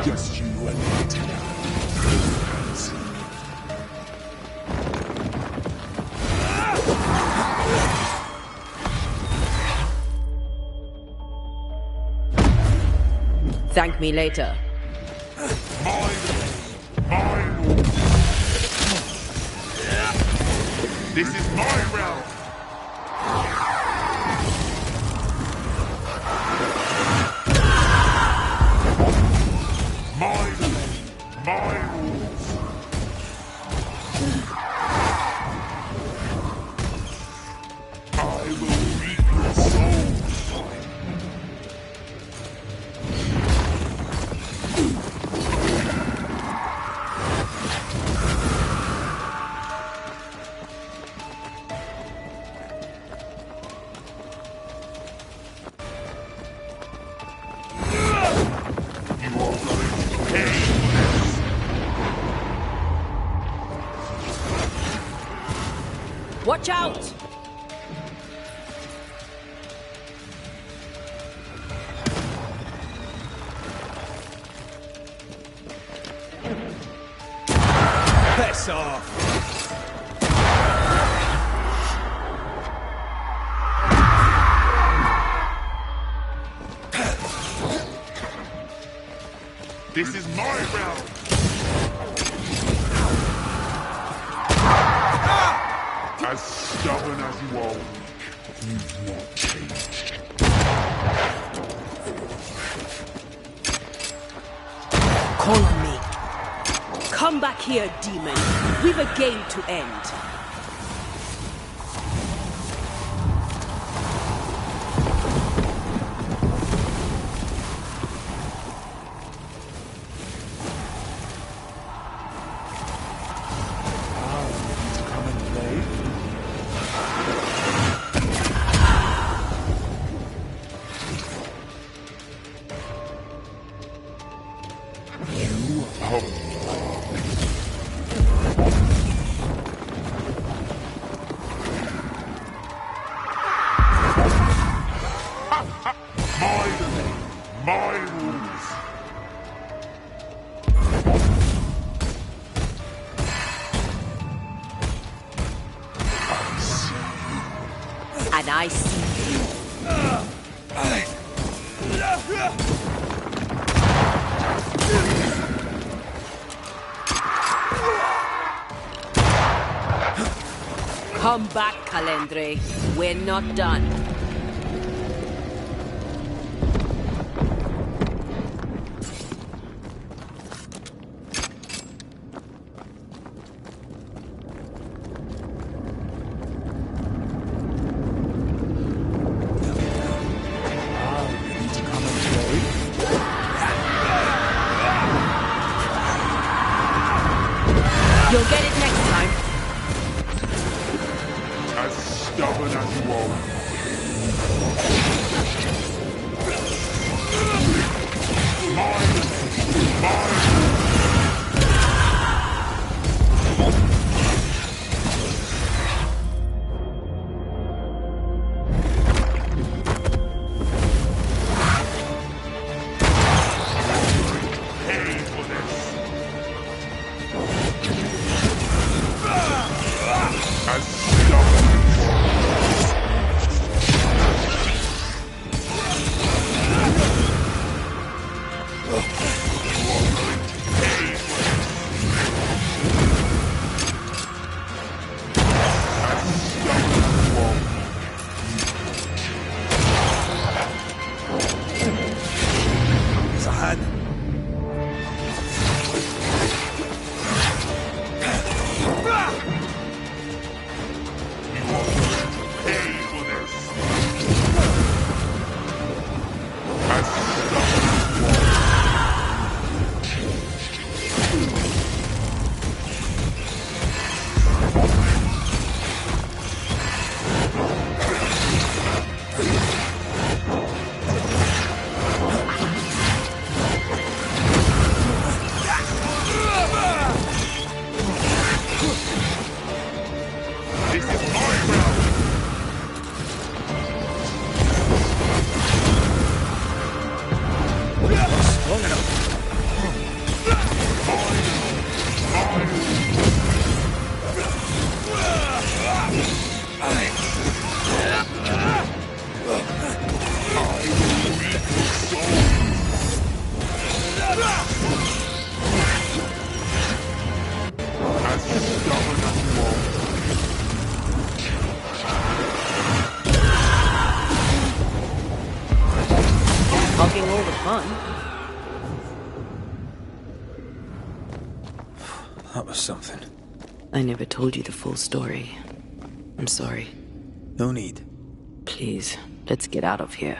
Just you and me together. Thank me later. This is my realm. My rules. I will reap your soul. Watch out! Piss off! This is my realm! As stubborn as you are weak, you've not changed. Call on me. Come back here, demon. We've a game to end. Come and play. You My rules. And I see you. Come back, Calendre. We're not done. You'll get it next time. As stubborn as you are. Hugging all the fun. That was something. I never told you the full story. I'm sorry. No need. Please, let's get out of here.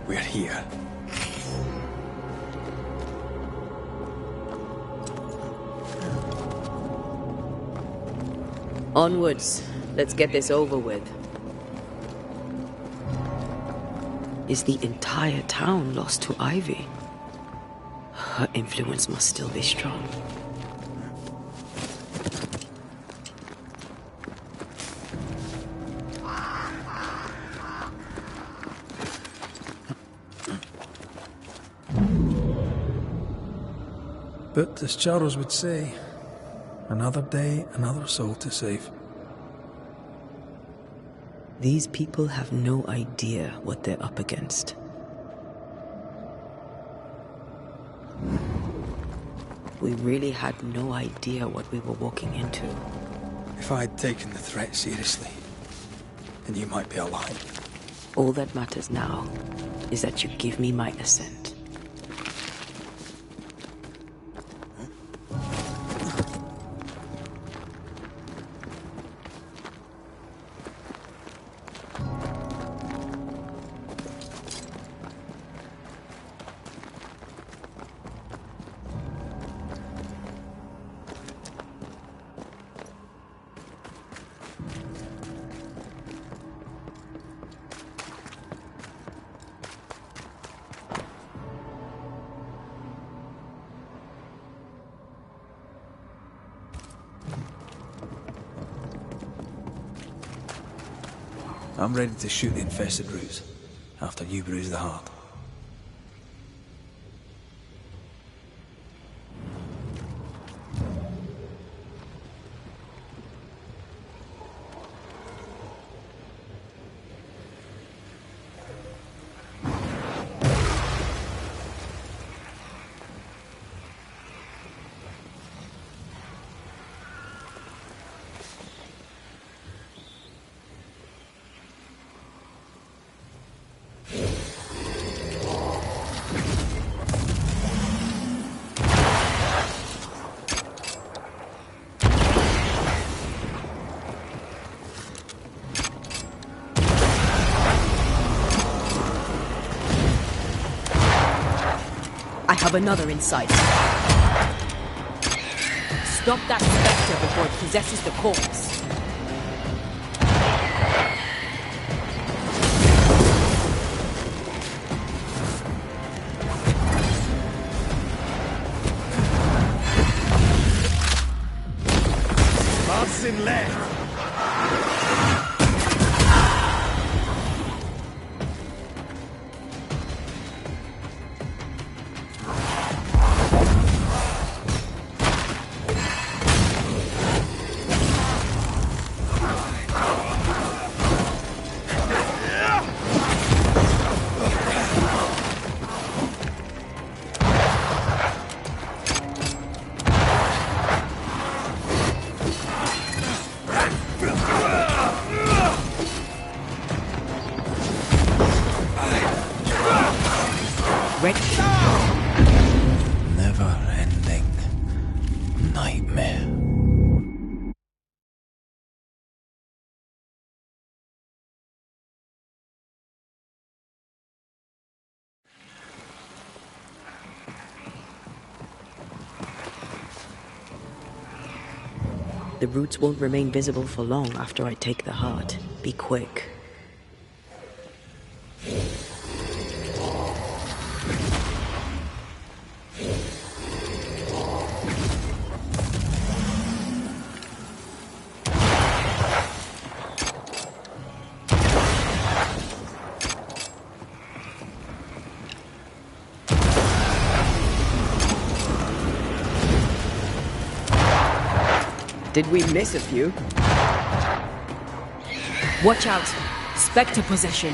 we're here. Onwards. Let's get this over with. Is the entire town lost to Ivy? Her influence must still be strong. But as Charles would say, another day, another soul to save. These people have no idea what they're up against. We really had no idea what we were walking into. If I had taken the threat seriously, then you might be alive. All that matters now is that you give me my assent. I'm ready to shoot the infested roots after you bruise the heart. I have another in sight. Stop that spectre before it possesses the corpse. Marcin left! Never-ending nightmare. The roots won't remain visible for long after I take the heart. Be quick. Did we miss a few? Watch out! Spectre possession!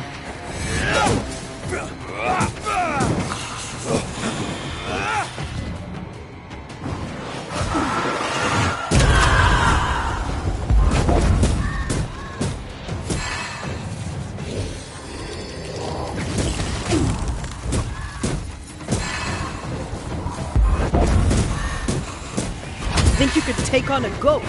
Think you could take on a ghost?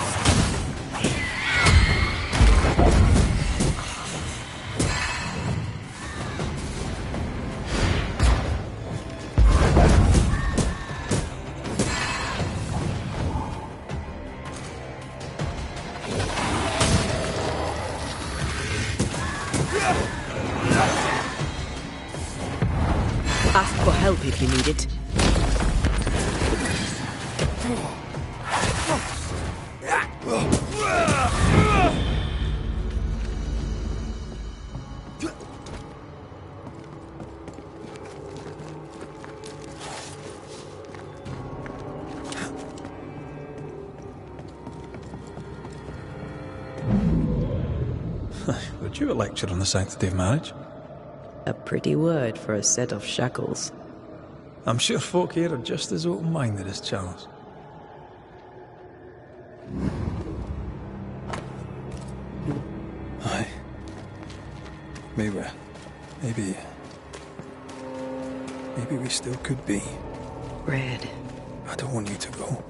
Ask for help if you need it. Would you a lecture on the sanctity of marriage? A pretty word for a set of shackles. I'm sure folk here are just as open-minded as Charles. Aye. Maybe we still could be. Red. I don't want you to go.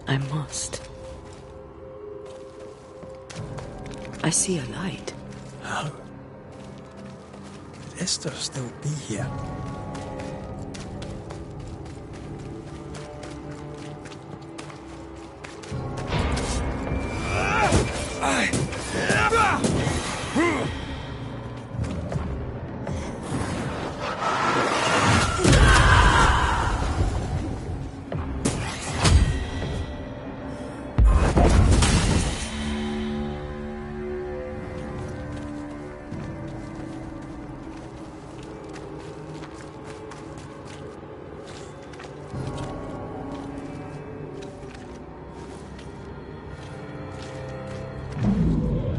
I must. I see a light. How? Could Esther still be here?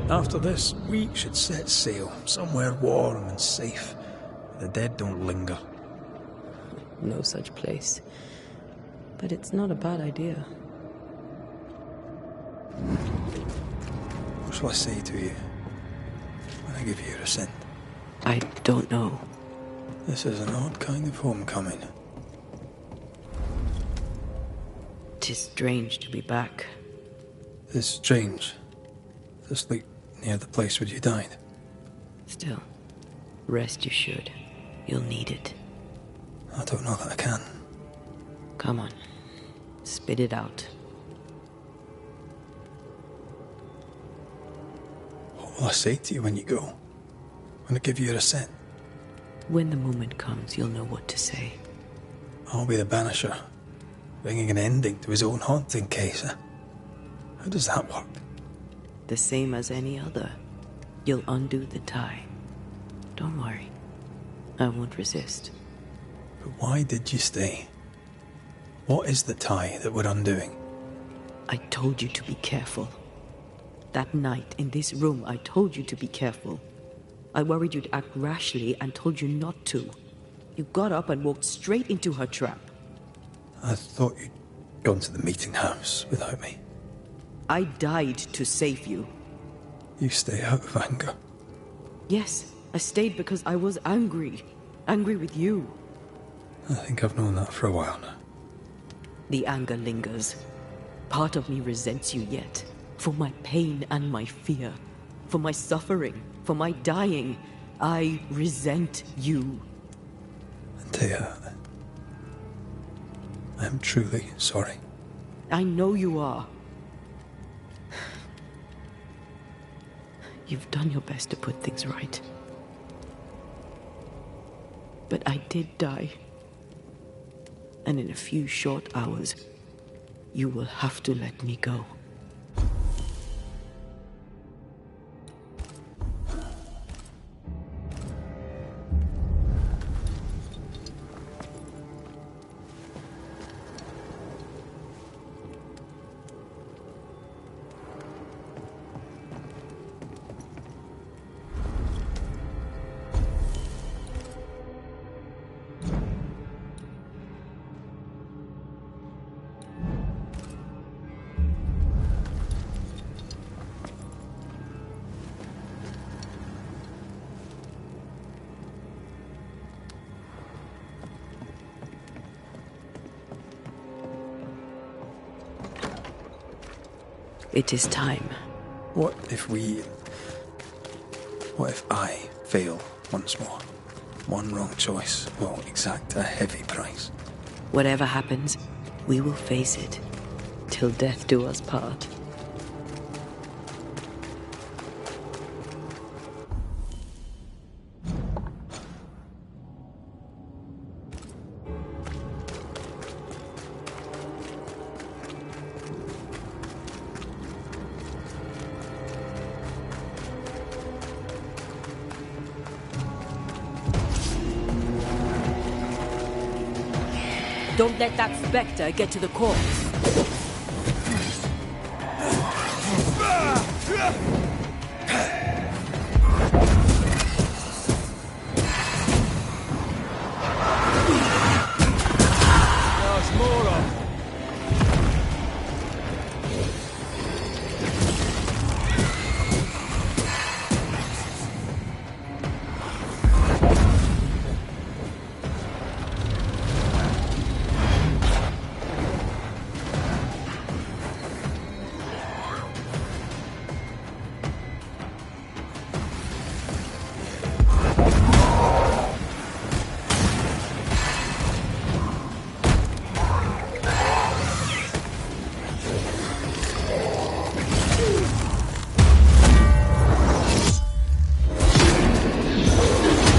After this, we should set sail somewhere warm and safe, where the dead don't linger. No such place. But it's not a bad idea. What shall I say to you when I give you your assent? I don't know. This is an odd kind of homecoming. 'Tis strange to be back. It's strange to sleep near the place where you died. Still, rest you should. You'll need it. I don't know that I can. Come on. Spit it out. What will I say to you when you go? When I give you your assent? When the moment comes, you'll know what to say. I'll be the Banisher, bringing an ending to his own haunting case. How does that work? The same as any other. You'll undo the tie. Don't worry. I won't resist. But why did you stay? What is the tie that we're undoing? I told you to be careful. That night, in this room, I told you to be careful. I worried you'd act rashly and told you not to. You got up and walked straight into her trap. I thought you'd gone to the meeting house without me. I died to save you. You stay out of anger. Yes, I stayed because I was angry. Angry with you. I think I've known that for a while now. The anger lingers. Part of me resents you yet. For my pain and my fear. For my suffering. For my dying. I resent you. Antea, I am truly sorry. I know you are. You've done your best to put things right. But I did die. And in a few short hours, you will have to let me go. It is time. What if I fail once more? One wrong choice will exact a heavy price. Whatever happens, we will face it. Till death do us part. Don't let that spectre get to the corpse. There's more of.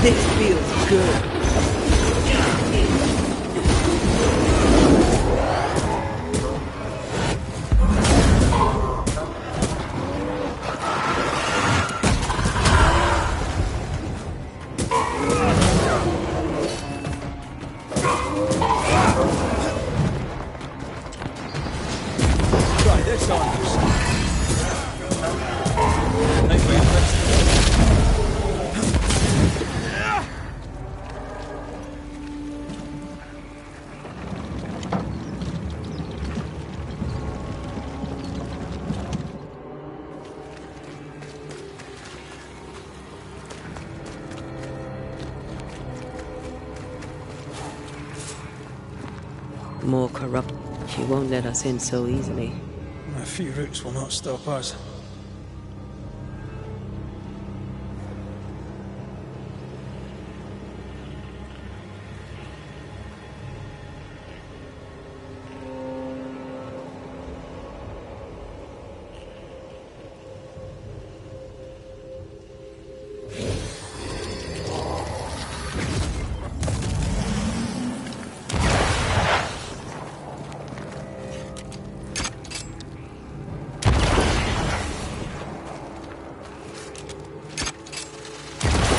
This feels good. Try this on us. Nice way of fixing More corrupt. She won't let us in so easily. A few roots will not stop us.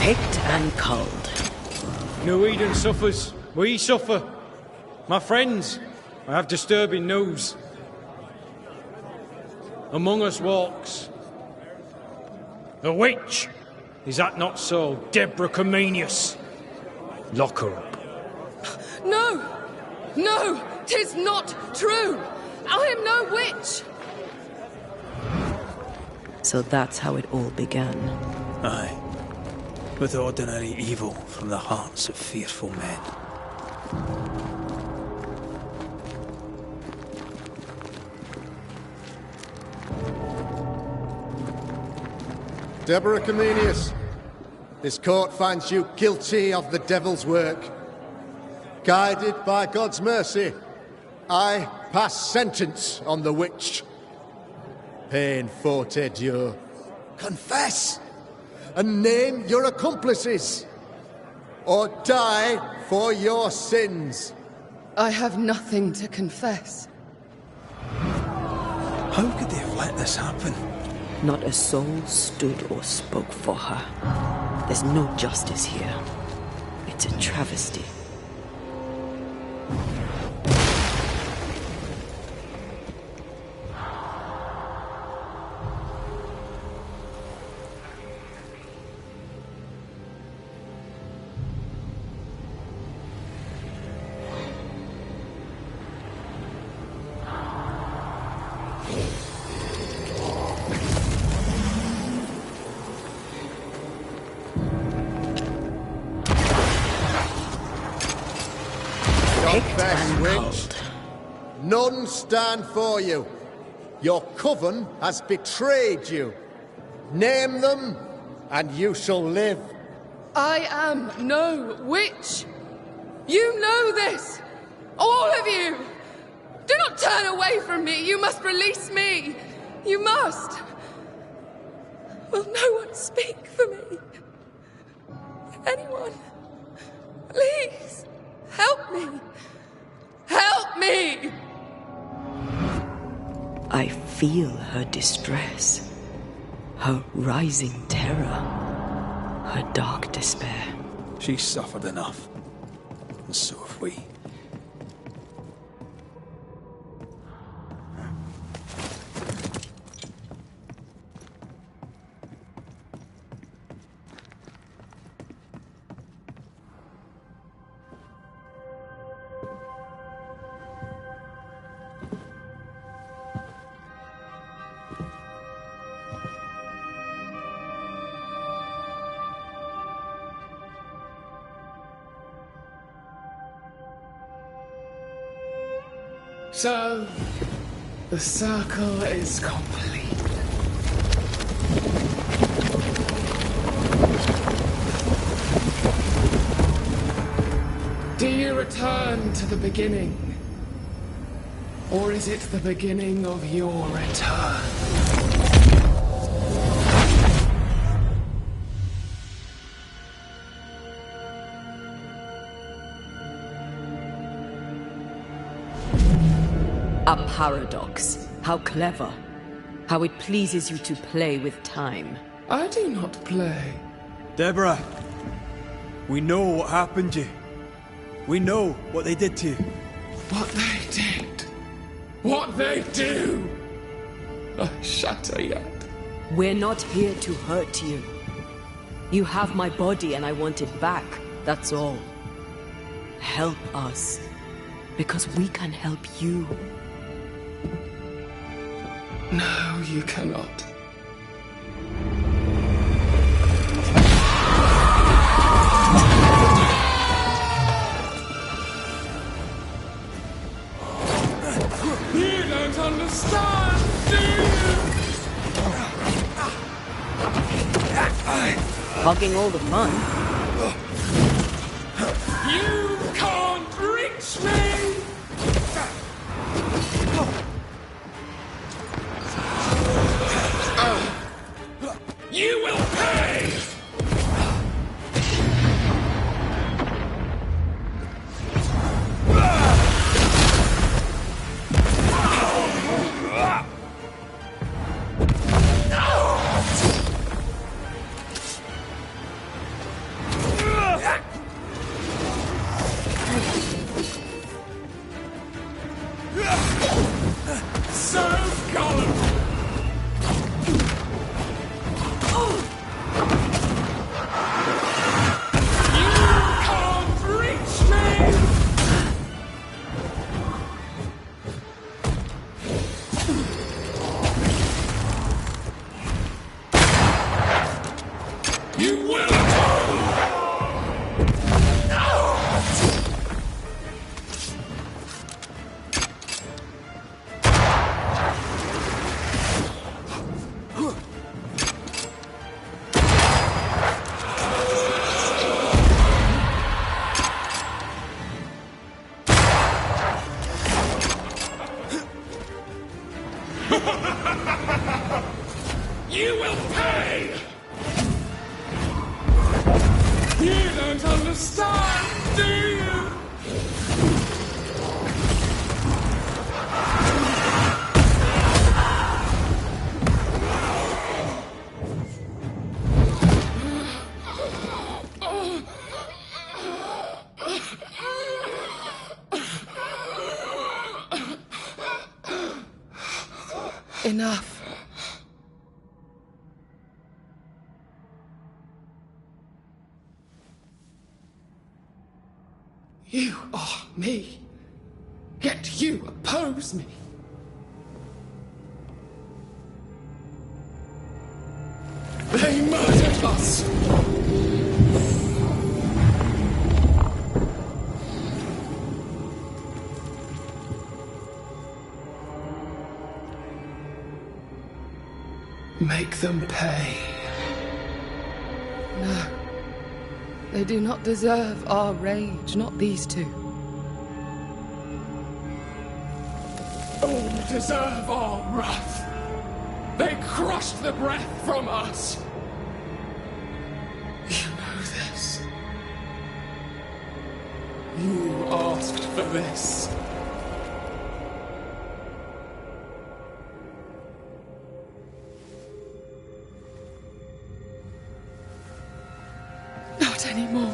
Picked and culled. New Eden suffers. We suffer. My friends, I have disturbing news. Among us walks a witch. Is that not so, Deborah Comenius? Lock her up. No! No! 'Tis not true! I am no witch! So that's how it all began. Aye. With ordinary evil from the hearts of fearful men. Deborah Comenius, this court finds you guilty of the devil's work. Guided by God's mercy, I pass sentence on the witch. Pain forte Dieu. Confess and name your accomplices, or die for your sins. I have nothing to confess. How could they have let this happen? Not a soul stood or spoke for her. There's no justice here. It's a travesty. Confess, witch. None stand for you. Your coven has betrayed you. Name them, and you shall live. I am no witch! You know this! All of you! Do not turn away from me! You must release me! You must! Will no one speak for me? Anyone? Please! Help me! Help me! I feel her distress, her rising terror, her dark despair. She's suffered enough. And so have we. So, the circle is complete. Do you return to the beginning? Or is it the beginning of your return? A paradox. How clever. How it pleases you to play with time. I do not play. Deborah, we know what happened to you. We know what they did to you. What they did. What they do. I shatter yet. We're not here to hurt you. You have my body and I want it back. That's all. Help us. Because we can help you. No, you cannot. You don't understand, do you? Hogging all the fun. You can't reach me! You will pay! So gullible! You will pay! You don't understand, do you? Enough. You are me, yet you oppose me. They murdered us. Make them pay. No. They do not deserve our rage, not these two. All deserve our wrath. They crushed the breath from us. You know this. You asked for this. Not anymore.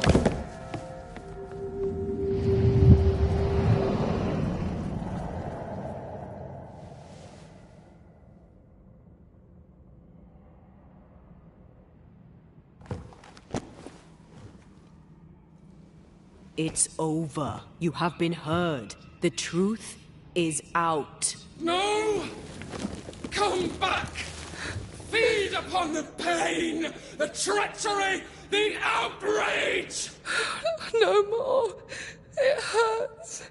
It's over. You have been heard. The truth is out. No! Come back! Feed upon the pain, the treachery, the outrage! No more. It hurts.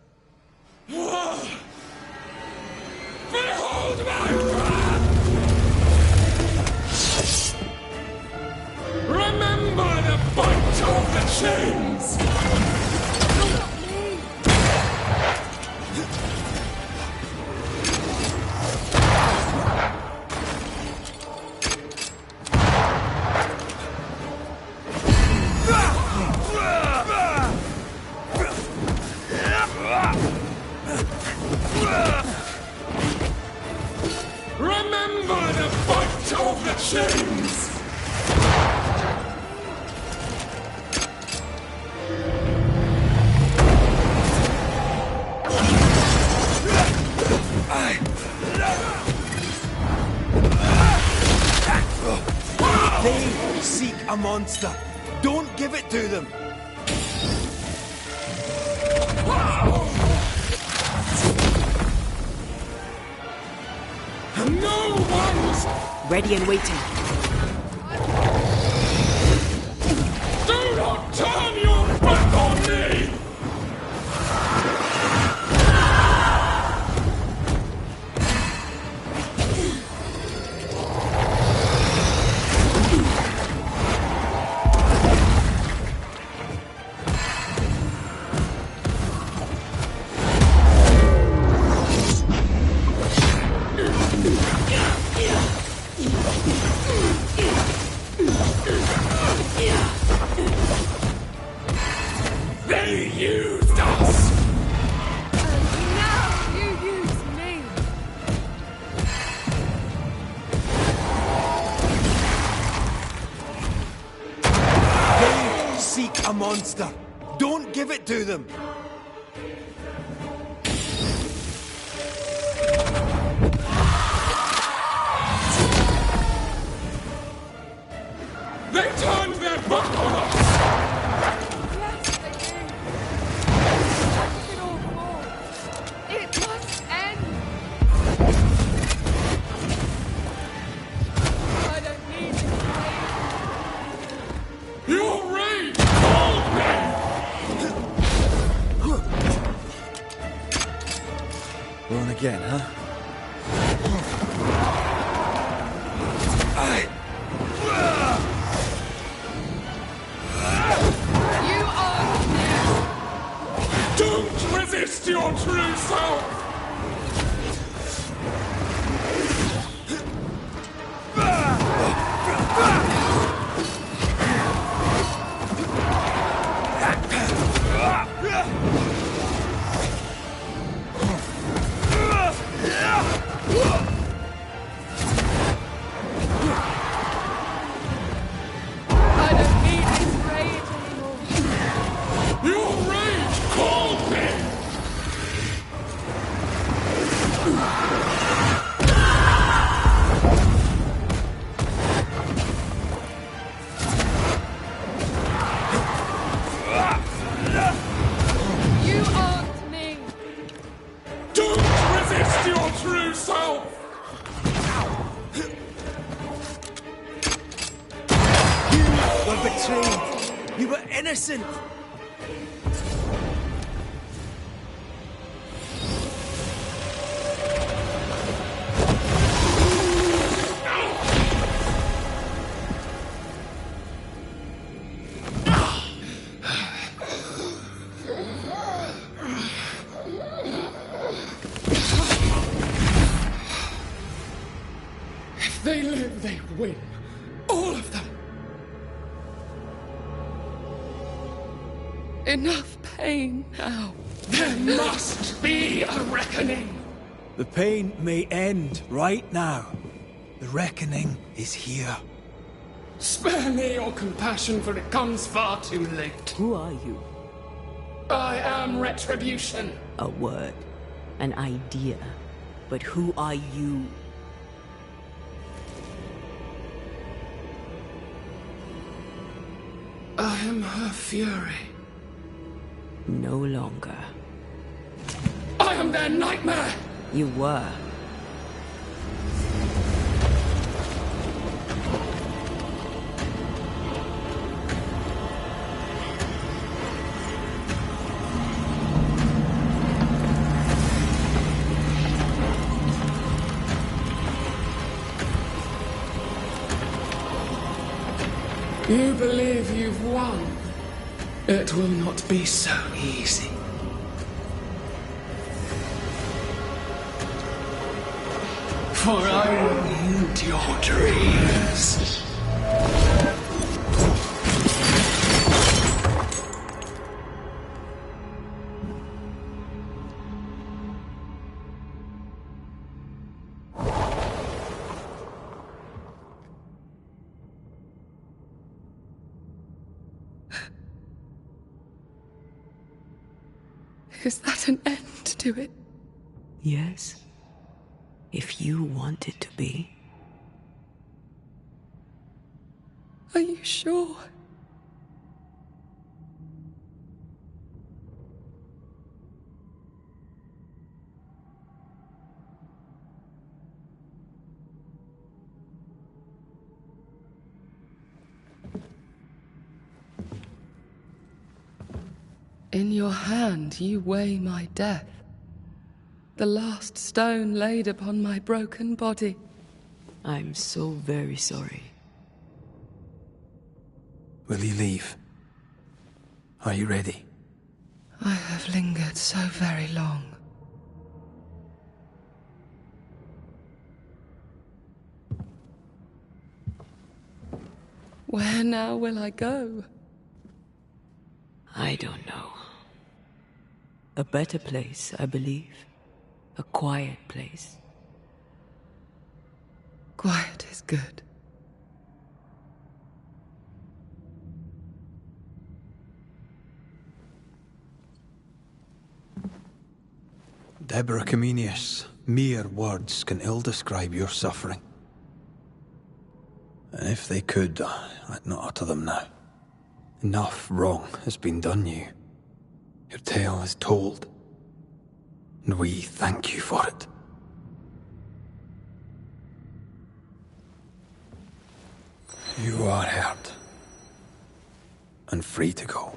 chains! Remember the fight of the chains! They seek a monster. Don't give it to them. No one's... Ready and waiting. Do not turn your back on me! They used us! And now you use me. They seek a monster. Don't give it to them. They turned their back on us! Yes, they do. Take it all more. It must end. I don't need this pain. Your rage called me! Wrong again, huh? You are Don't resist your true self! I don't need this rage anymore. Your rage called me! You aren't me. Don't resist your true self! You were betrayed. You were innocent. If they live, they win. All of them. Enough pain now. There must be a reckoning. The pain may end right now. The reckoning is here. Spare me your compassion, for it comes far too late. Who are you? I am Retribution. A word. An idea. But who are you? I am her fury. No longer. I am their nightmare! You were. You believe you've won? It will not be so easy. For I will end your dreams. Is that an end to it? Yes. If you want it to be. Are you sure? In your hand you weigh my death, the last stone laid upon my broken body. I'm so very sorry. Will you leave? Are you ready? I have lingered so very long. Where now will I go? I don't know. A better place, I believe. A quiet place. Quiet is good. Deborah Comenius, mere words can ill describe your suffering. And if they could, I'd not utter them now. Enough wrong has been done you. Your tale is told, and we thank you for it. You are heard, and free to go.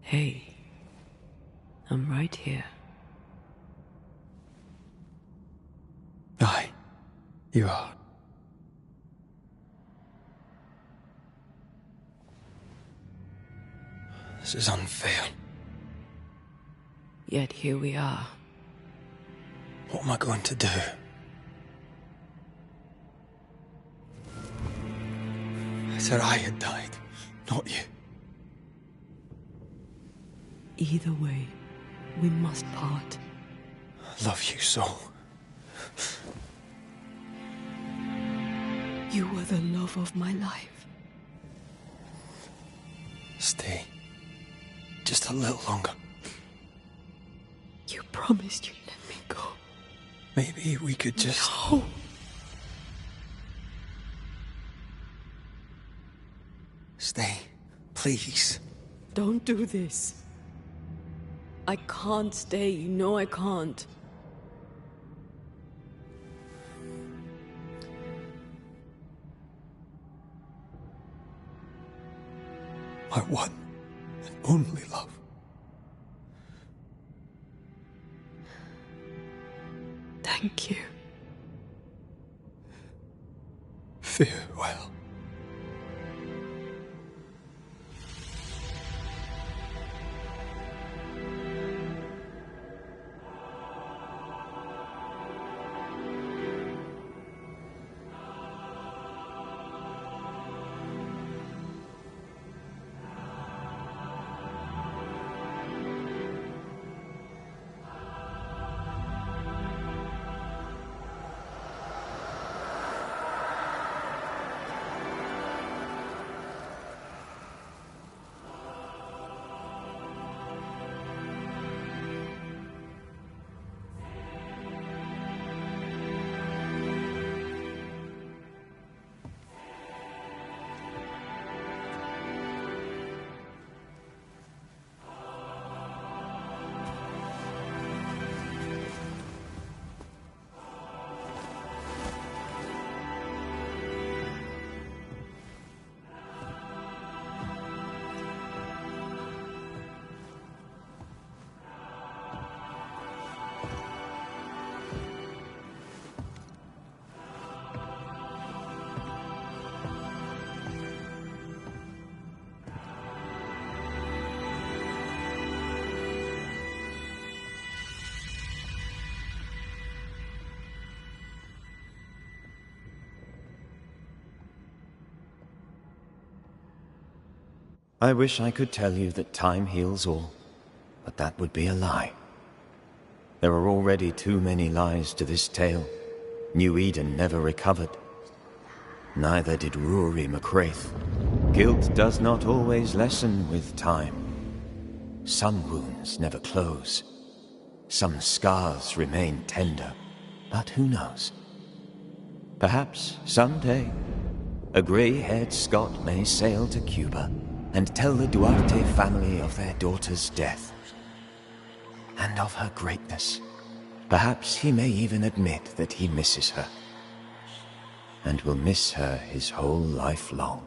Hey, I'm right here. Aye, you are. This is unfair. Yet here we are. What am I going to do? I said I had died, not you. Either way, we must part. I love you so. You were the love of my life. Stay. Just a little longer. You promised you'd let me go. Maybe we could just... No! Stay, please. Don't do this. I can't stay, you know I can't. My one and only love. Thank you. Farewell. I wish I could tell you that time heals all, but that would be a lie. There are already too many lies to this tale. New Eden never recovered. Neither did Rory McCraith. Guilt does not always lessen with time. Some wounds never close. Some scars remain tender. But who knows? Perhaps someday, a grey-haired Scot may sail to Cuba and tell the Duarte family of their daughter's death. And of her greatness. Perhaps he may even admit that he misses her. And will miss her his whole life long.